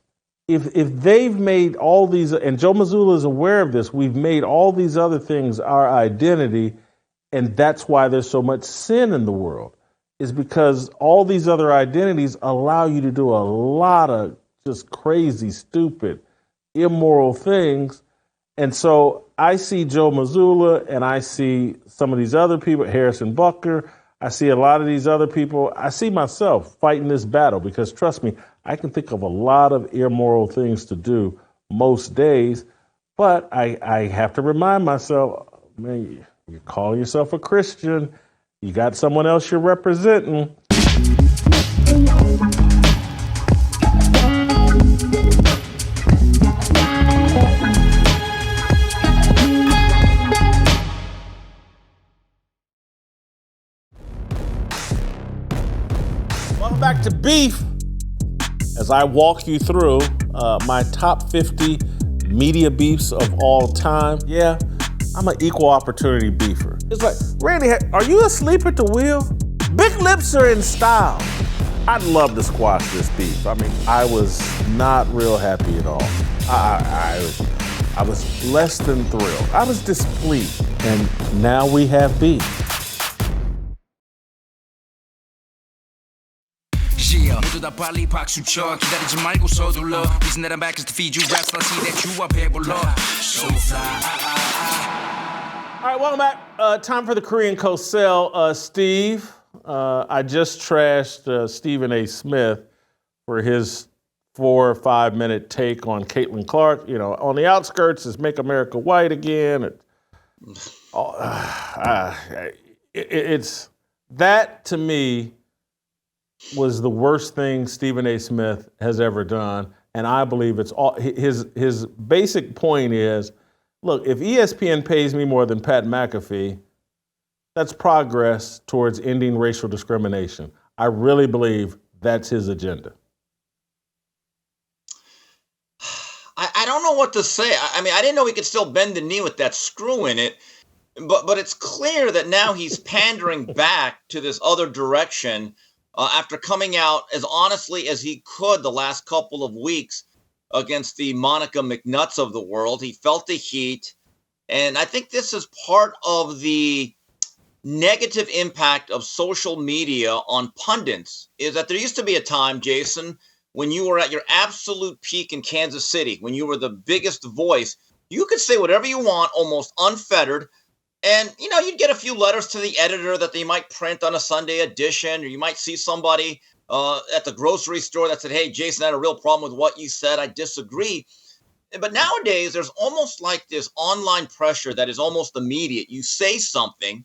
if they've made all these, and Joe Mazzulla is aware of this, we've made all these other things our identity, and that's why there's so much sin in the world, is because all these other identities allow you to do a lot of just crazy, stupid, immoral things. And so I see Joe Mazzulla and I see some of these other people, Harrison Bucker. I see a lot of these other people. I see myself fighting this battle because, trust me, I can think of a lot of immoral things to do most days. But I have to remind myself, man, you're calling yourself a Christian. You got someone else you're representing. Welcome back to Beef, as I walk you through my top 50 media beefs of all time. Yeah, I'm an equal opportunity beefer. It's like, Randy, are you asleep at the wheel? Big lips are in style. I'd love to squash this beef. I mean, I was not real happy at all. I was less than thrilled. I was displeased. And now we have beef. Yeah, 모두 빨리 박수 쳐 기다리지 말고 서둘러 Reason that I'm back is to feed you raps I see that you are 배불러 So fly All right, welcome back. Time for the Korean co-sell. Steve, I just trashed Stephen A. Smith for his 4 or 5 minute take on Caitlin Clark. You know, on the outskirts is Make America White again. It's that to me was the worst thing Stephen A. Smith has ever done, and I believe it's all his basic point is, look, if ESPN pays me more than Pat McAfee, that's progress towards ending racial discrimination. I really believe that's his agenda. I don't know what to say. I mean, I didn't know he could still bend the knee with that screw in it, but it's clear that now he's pandering back to this other direction after coming out as honestly as he could the last couple of weeks against the Monica McNutts of the world. He felt the heat, and I think this is part of the negative impact of social media on pundits, is that there used to be a time, Jason, when you were at your absolute peak in Kansas City, when you were the biggest voice, you could say whatever you want, almost unfettered. And, you know, you'd get a few letters to the editor that they might print on a Sunday edition, or you might see somebody at the grocery store that said, hey, Jason, I had a real problem with what you said. I disagree. But nowadays, there's almost like this online pressure that is almost immediate. You say something.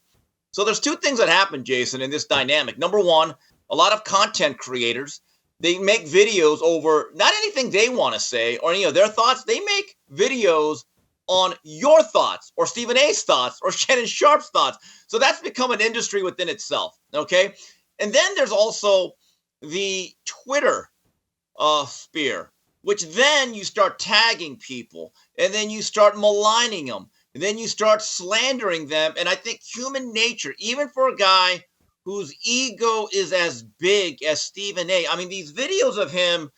So there's two things that happen, Jason, in this dynamic. Number one, a lot of content creators, they make videos over not anything they want to say or any of their thoughts. They make videos on your thoughts or Stephen A.'s thoughts or Shannon Sharp's thoughts. So that's become an industry within itself, okay? And then there's also the Twitter sphere, which then you start tagging people, and then you start maligning them, and then you start slandering them. And I think human nature, even for a guy whose ego is as big as Stephen A., I mean, these videos of him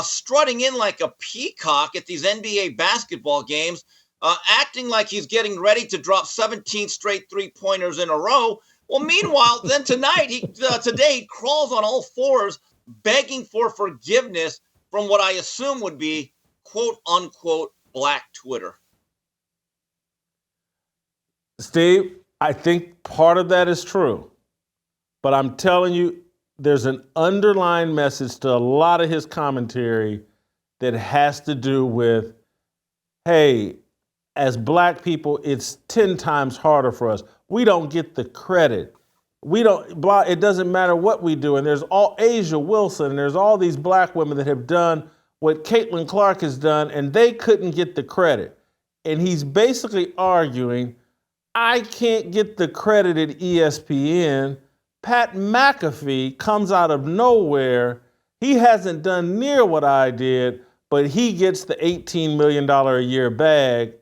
strutting in like a peacock at these NBA basketball games, acting like he's getting ready to drop 17 straight three-pointers in a row. Well, meanwhile, then today he crawls on all fours, begging for forgiveness from what I assume would be quote-unquote black Twitter. Steve, I think part of that is true, but I'm telling you, there's an underlying message to a lot of his commentary that has to do with, hey, as black people, it's 10 times harder for us. We don't get the credit. It doesn't matter what we do. And there's all Asia Wilson, and there's all these black women that have done what Caitlin Clark has done, and they couldn't get the credit. And he's basically arguing, I can't get the credit at ESPN. Pat McAfee comes out of nowhere. He hasn't done near what I did, but he gets the $18 million a year bag.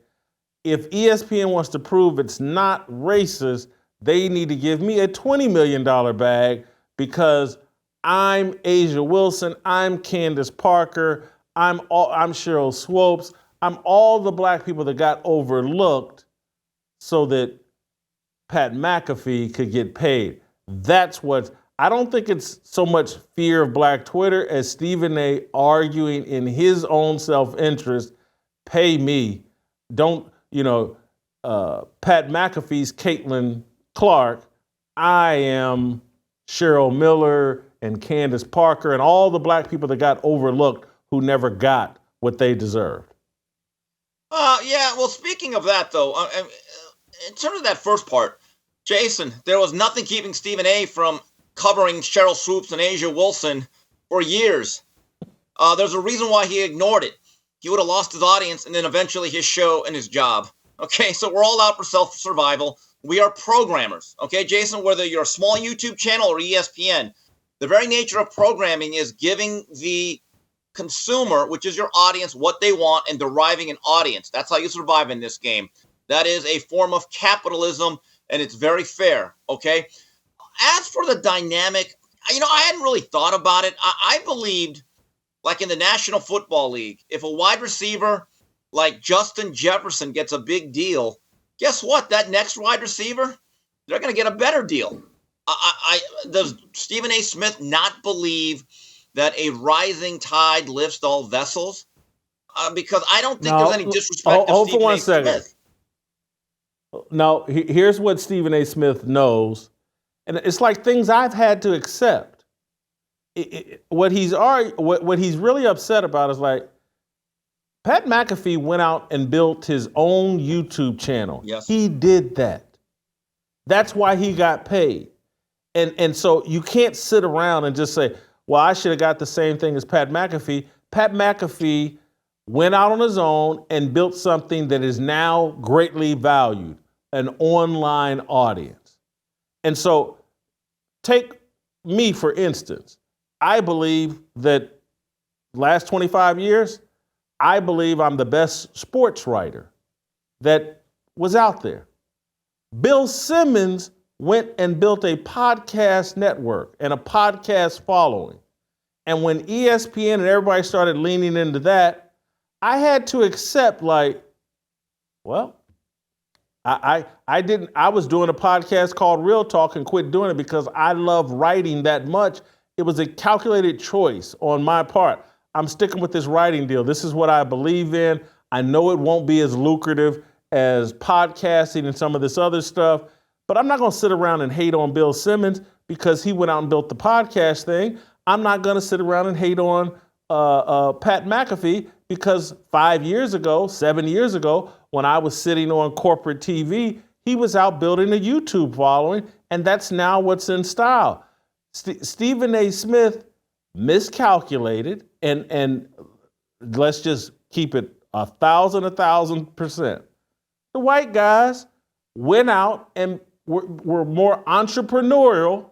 If ESPN wants to prove it's not racist, they need to give me a $20 million bag because I'm Asia Wilson, I'm Candace Parker, I'm Cheryl Swopes, I'm all the black people that got overlooked so that Pat McAfee could get paid. That's what, I don't think it's so much fear of black Twitter as Stephen A. arguing in his own self-interest, pay me. Don't, Pat McAfee's Caitlin Clark. I am Cheryl Miller and Candace Parker and all the black people that got overlooked who never got what they deserved. Yeah, well, speaking of that, though, in terms of that first part, Jason, there was nothing keeping Stephen A. from covering Cheryl Swoops and Asia Wilson for years. There's a reason why he ignored it. He would have lost his audience and then eventually his show and his job. Okay, so we're all out for self-survival. We are programmers. Okay, Jason, whether you're a small YouTube channel or ESPN, the very nature of programming is giving the consumer, which is your audience, what they want and deriving an audience. That's how you survive in this game. That is a form of capitalism, and it's very fair, okay? As for the dynamic, I hadn't really thought about it. I believed, like in the National Football League, if a wide receiver like Justin Jefferson gets a big deal, guess what? That next wide receiver, they're going to get a better deal. Does Stephen A. Smith not believe that a rising tide lifts all vessels? Because I don't think there's any disrespect to Stephen A. Smith. No, here's what Stephen A. Smith knows. And it's like things I've had to accept. What he's really upset about is like, Pat McAfee went out and built his own YouTube channel. Yes. He did that. That's why he got paid. And so you can't sit around and just say, well, I should have got the same thing as Pat McAfee. Pat McAfee went out on his own and built something that is now greatly valued, an online audience. And so take me, for instance. I believe that last 25 years, I believe I'm the best sports writer that was out there. Bill Simmons went and built a podcast network and a podcast following. And when ESPN and everybody started leaning into that, I had to accept, like, well, I was doing a podcast called Real Talk and quit doing it because I love writing that much. It was a calculated choice on my part. I'm sticking with this writing deal. This is what I believe in. I know it won't be as lucrative as podcasting and some of this other stuff, but I'm not going to sit around and hate on Bill Simmons because he went out and built the podcast thing. I'm not going to sit around and hate on Pat McAfee because 5 years ago, 7 years ago, when I was sitting on corporate TV, he was out building a YouTube following, and that's now what's in style. Stephen A. Smith miscalculated, and let's just keep it 1,000%. The white guys went out and were more entrepreneurial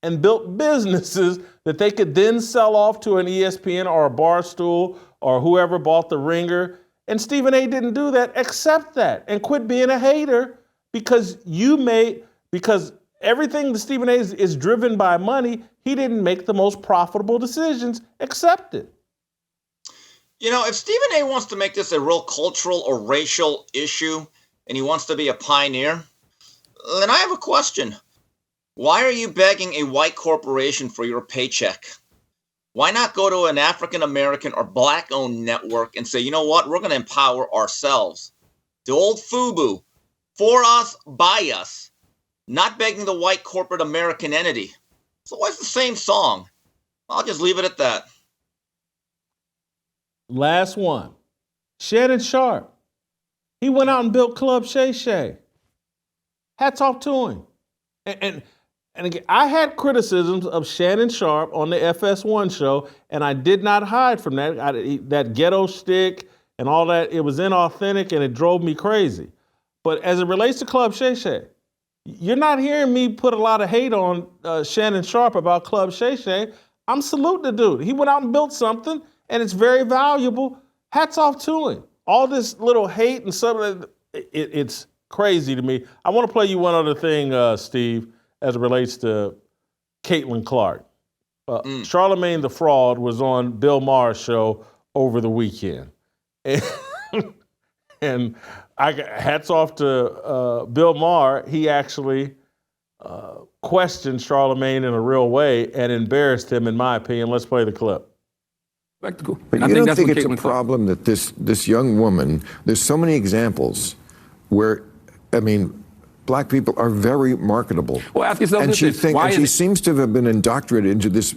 and built businesses that they could then sell off to an ESPN or a Barstool or whoever bought the Ringer. And Stephen A. didn't do that. Accept that and quit being a hater because because everything that Stephen A. is driven by money. He didn't make the most profitable decisions. Accept it. If Stephen A. wants to make this a real cultural or racial issue and he wants to be a pioneer, then I have a question. Why are you begging a white corporation for your paycheck? Why not go to an African-American or black-owned network and say, you know what, we're going to empower ourselves? The old FUBU, for us, by us, not begging the white corporate American entity. It's always the same song. I'll just leave it at that. Last one. Shannon Sharp. He went out and built Club Shay Shay. Hats off to him. And again, I had criticisms of Shannon Sharp on the FS1 show, and I did not hide from that. That ghetto shtick and all that, it was inauthentic and it drove me crazy. But as it relates to Club Shay Shay, you're not hearing me put a lot of hate on Shannon Sharp about Club Shay Shay. I'm saluting the dude. He went out and built something, and it's very valuable. Hats off to him. All this little hate and stuff, it's crazy to me. I want to play you one other thing, Steve, as it relates to Caitlin Clark. Charlamagne the Fraud was on Bill Maher's show over the weekend. And hats off to Bill Maher. He actually questioned Charlamagne in a real way and embarrassed him, in my opinion. Let's play the clip. But you don't think it's a problem that this young woman, there's so many examples where, black people are very marketable. Well, ask yourself and this. She seems to have been indoctrinated into this.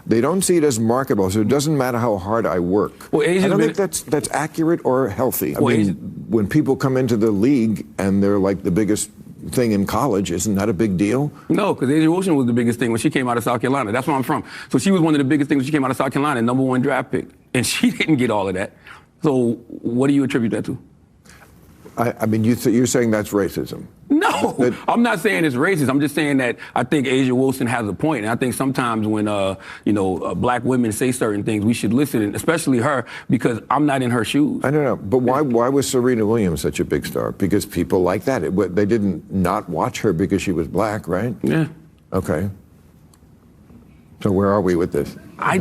They don't see it as marketable, so it doesn't matter how hard I work. Well, I don't think that's accurate or healthy. When people come into the league and they're like the biggest thing in college, isn't that a big deal? No, because Asia Wilson was the biggest thing when she came out of South Carolina. That's where I'm from. So she was one of the biggest things when she came out of South Carolina, #1 draft pick. And she didn't get all of that. So what do you attribute that to? You're saying that's racism? No, that I'm not saying it's racist. I'm just saying that I think Asia Wilson has a point. And I think sometimes when, black women say certain things, we should listen, and especially her, because I'm not in her shoes. I don't know. But why was Serena Williams such a big star? Because people like that. They didn't not watch her because she was black, right? Yeah. Okay. So where are we with this? I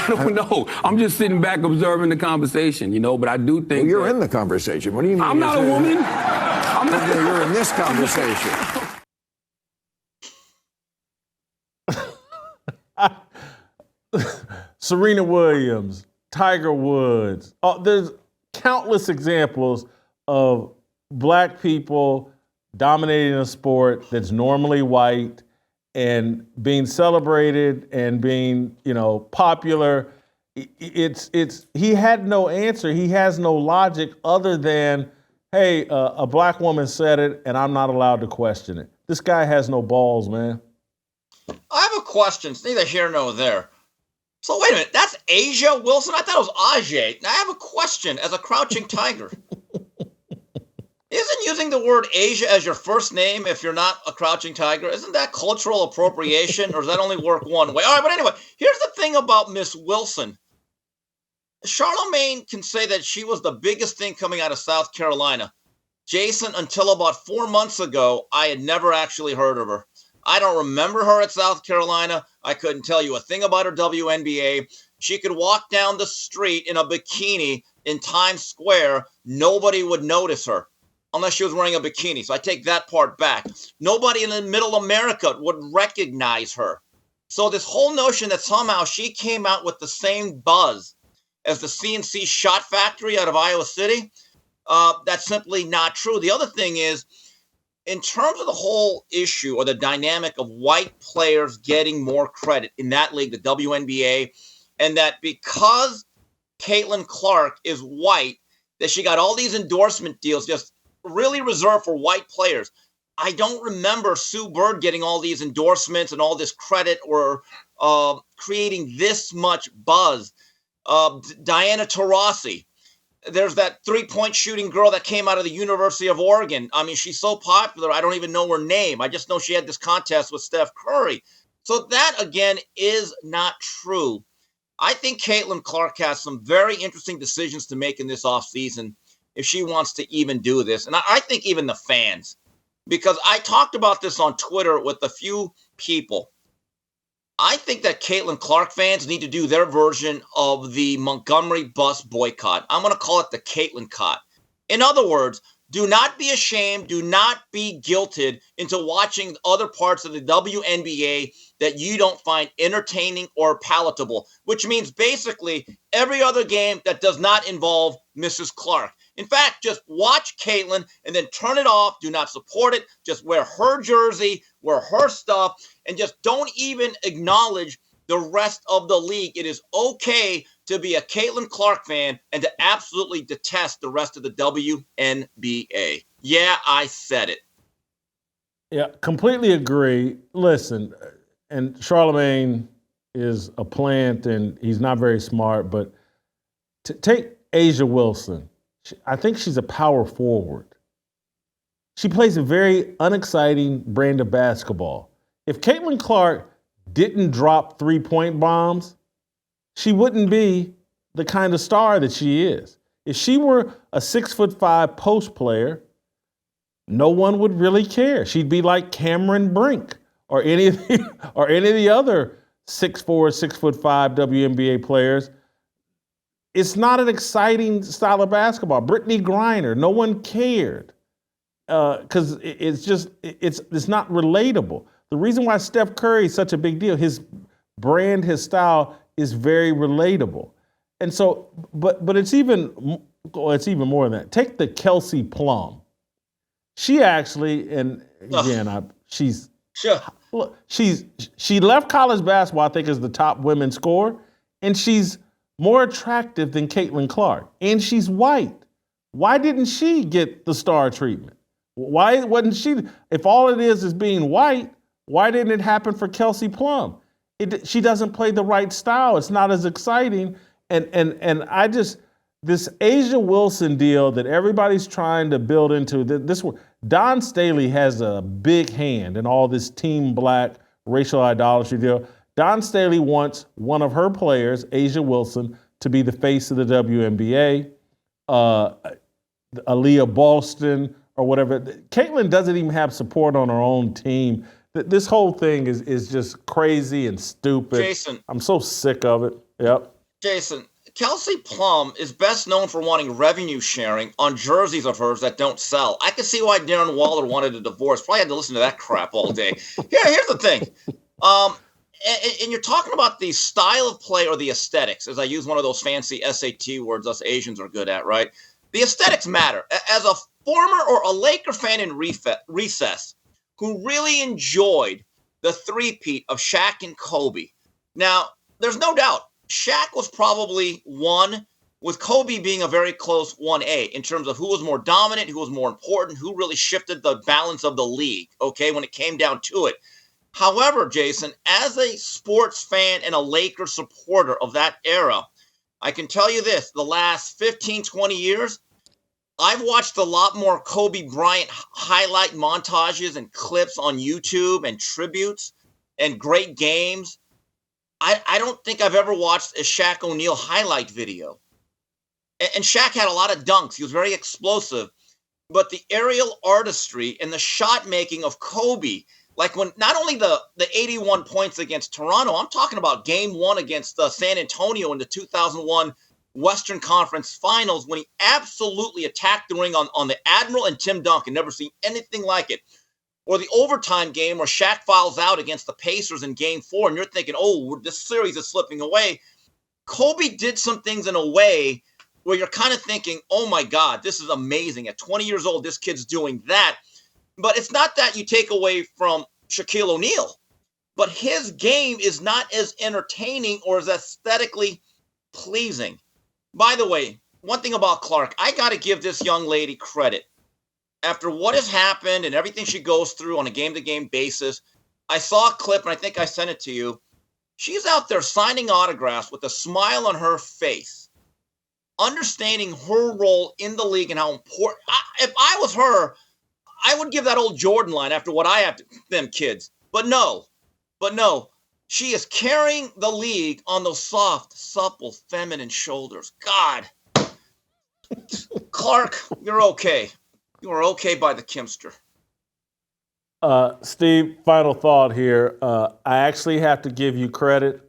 don't know. I'm just sitting back observing the conversation, but I do think you're in the conversation. What do you mean? I'm not a woman. You're in this conversation. Serena Williams, Tiger Woods. There's countless examples of black people dominating a sport that's normally white and being celebrated and being, popular. He had no answer. He has no logic other than, hey, a black woman said it and I'm not allowed to question it. This guy has no balls, man. I have a question. It's neither here nor there. So wait a minute, that's Asia Wilson? I thought it was Ajay. Now I have a question as a crouching tiger. Isn't using the word Asia as your first name if you're not a crouching tiger, isn't that cultural appropriation, or does that only work one way? All right, but anyway, here's the thing about Miss Wilson. Charlamagne can say that she was the biggest thing coming out of South Carolina. Jason, until about 4 months ago, I had never actually heard of her. I don't remember her at South Carolina. I couldn't tell you a thing about her WNBA. She could walk down the street in a bikini in Times Square. Nobody would notice her unless she was wearing a bikini. So I take that part back. Nobody in the middle America would recognize her. So this whole notion that somehow she came out with the same buzz as the CNC Shot Factory out of Iowa City, that's simply not true. The other thing is, in terms of the whole issue or the dynamic of white players getting more credit in that league, the WNBA, and that because Caitlin Clark is white, that she got all these endorsement deals just really reserved for white players. I don't remember Sue Bird getting all these endorsements and all this credit or creating this much buzz. Diana Taurasi. There's that three-point shooting girl that came out of the University of Oregon. I mean, she's so popular, I don't even know her name. I just know she had this contest with Steph Curry. So that, again, is not true. I think Caitlin Clark has some very interesting decisions to make in this offseason if she wants to even do this. And I think even the fans, because I talked about this on Twitter with a few people. I think that Caitlin Clark fans need to do their version of the Montgomery bus boycott. I'm going to call it the Caitlin cot. In other words, do not be ashamed, do not be guilted into watching other parts of the WNBA that you don't find entertaining or palatable, which means basically every other game that does not involve Mrs. Clark. In fact, just watch Caitlin and then turn it off. Do not support it. Just wear her jersey, wear her stuff, and just don't even acknowledge the rest of the league. It is okay to be a Caitlin Clark fan and to absolutely detest the rest of the WNBA. Yeah, I said it. Yeah, completely agree. Listen, and Charlamagne is a plant and he's not very smart, but to take Asia Wilson, I think she's a power forward. She plays a very unexciting brand of basketball. If Caitlin Clark didn't drop three-point bombs, she wouldn't be the kind of star that she is. If she were a 6'5" post player, no one would really care. She'd be like Cameron Brink or any of the other 6'4", 6'5" WNBA players. It's not an exciting style of basketball. Brittany Griner, no one cared because it's not relatable. The reason why Steph Curry is such a big deal, his brand, his style is very relatable. And so, but it's even more than that. Take the Kelsey Plum. She actually, and again, she left college basketball, I think, as the top women's scorer, and she's more attractive than Caitlin Clark, and she's white. Why didn't she get the star treatment? Why wasn't she? If all it is being white, why didn't it happen for Kelsey Plum? She doesn't play the right style. It's not as exciting. And I just, this Asia Wilson deal that everybody's trying to build into, Don Staley has a big hand in all this team black racial idolatry deal. Don Staley wants one of her players, Asia Wilson, to be the face of the WNBA. Aaliyah Boston or whatever. Caitlin doesn't even have support on her own team. This whole thing is just crazy and stupid. Jason. I'm so sick of it. Yep. Jason, Kelsey Plum is best known for wanting revenue sharing on jerseys of hers that don't sell. I can see why Darren Waller wanted a divorce. Probably had to listen to that crap all day. Here's the thing. And you're talking about the style of play or the aesthetics, as I use one of those fancy SAT words us Asians are good at, right? The aesthetics matter. As a former or a Laker fan in recess who really enjoyed the three-peat of Shaq and Kobe. Now, there's no doubt Shaq was probably one, with Kobe being a very close 1A in terms of who was more dominant, who was more important, who really shifted the balance of the league, okay, when it came down to it. However, Jason, as a sports fan and a Lakers supporter of that era, I can tell you this, the last 15, 20 years, I've watched a lot more Kobe Bryant highlight montages and clips on YouTube and tributes and great games. I don't think I've ever watched a Shaq O'Neal highlight video. And Shaq had a lot of dunks. He was very explosive. But the aerial artistry and the shot making of Kobe, like when not only the 81 points against Toronto, I'm talking about game one against San Antonio in the 2001 Western Conference Finals when he absolutely attacked the ring on the Admiral and Tim Duncan. Never seen anything like it. Or the overtime game where Shaq fouls out against the Pacers in game 4, and you're thinking, oh, this series is slipping away. Kobe did some things in a way where you're kind of thinking, oh my God, this is amazing. At 20 years old, this kid's doing that. But it's not that you take away from Shaquille O'Neal, but his game is not as entertaining or as aesthetically pleasing. By the way, one thing about Clark, I got to give this young lady credit. After what has happened and everything she goes through on a game-to-game basis, I saw a clip, and I think I sent it to you. She's out there signing autographs with a smile on her face, understanding her role in the league and how important. If I was her, I would give that old Jordan line after what I have to them kids. But no, she is carrying the league on those soft, supple, feminine shoulders. God. Clark, you're okay. You are okay by the Kimster. Steve, final thought here. I actually have to give you credit.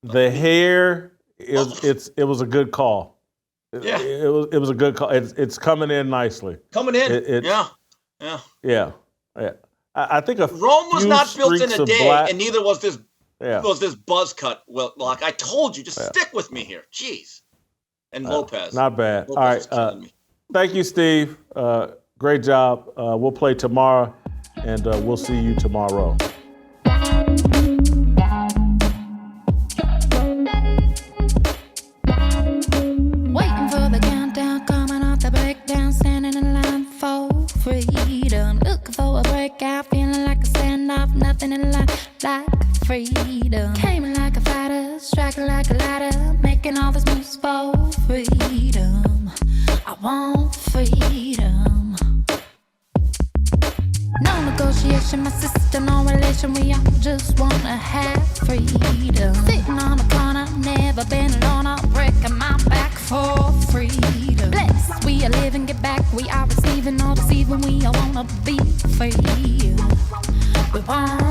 The hair, it was a good call. Yeah. It was a good call. It's coming in nicely. Coming in. Yeah. I think Rome was not built in a day, and neither was this buzz cut. Well, like I told you, just stick with me here. Jeez. And Lopez. Not bad. Lopez All right. Thank you, Steve. Great job. We'll play tomorrow, and we'll see you tomorrow. Waiting for the countdown, coming off the breakdown, standing in line for freedom. Looking for a breakout, feeling like a standoff, nothing in life like freedom. Came in like a fighter, striking like a ladder, making all these moves for freedom. I want freedom. No negotiation, my sister, no relation. We all just wanna have freedom. Sitting on a corner, never been alone. I'll break my back for freedom. Blessed, we are living, get back. We are receiving, all deceiving. We all wanna be free. We want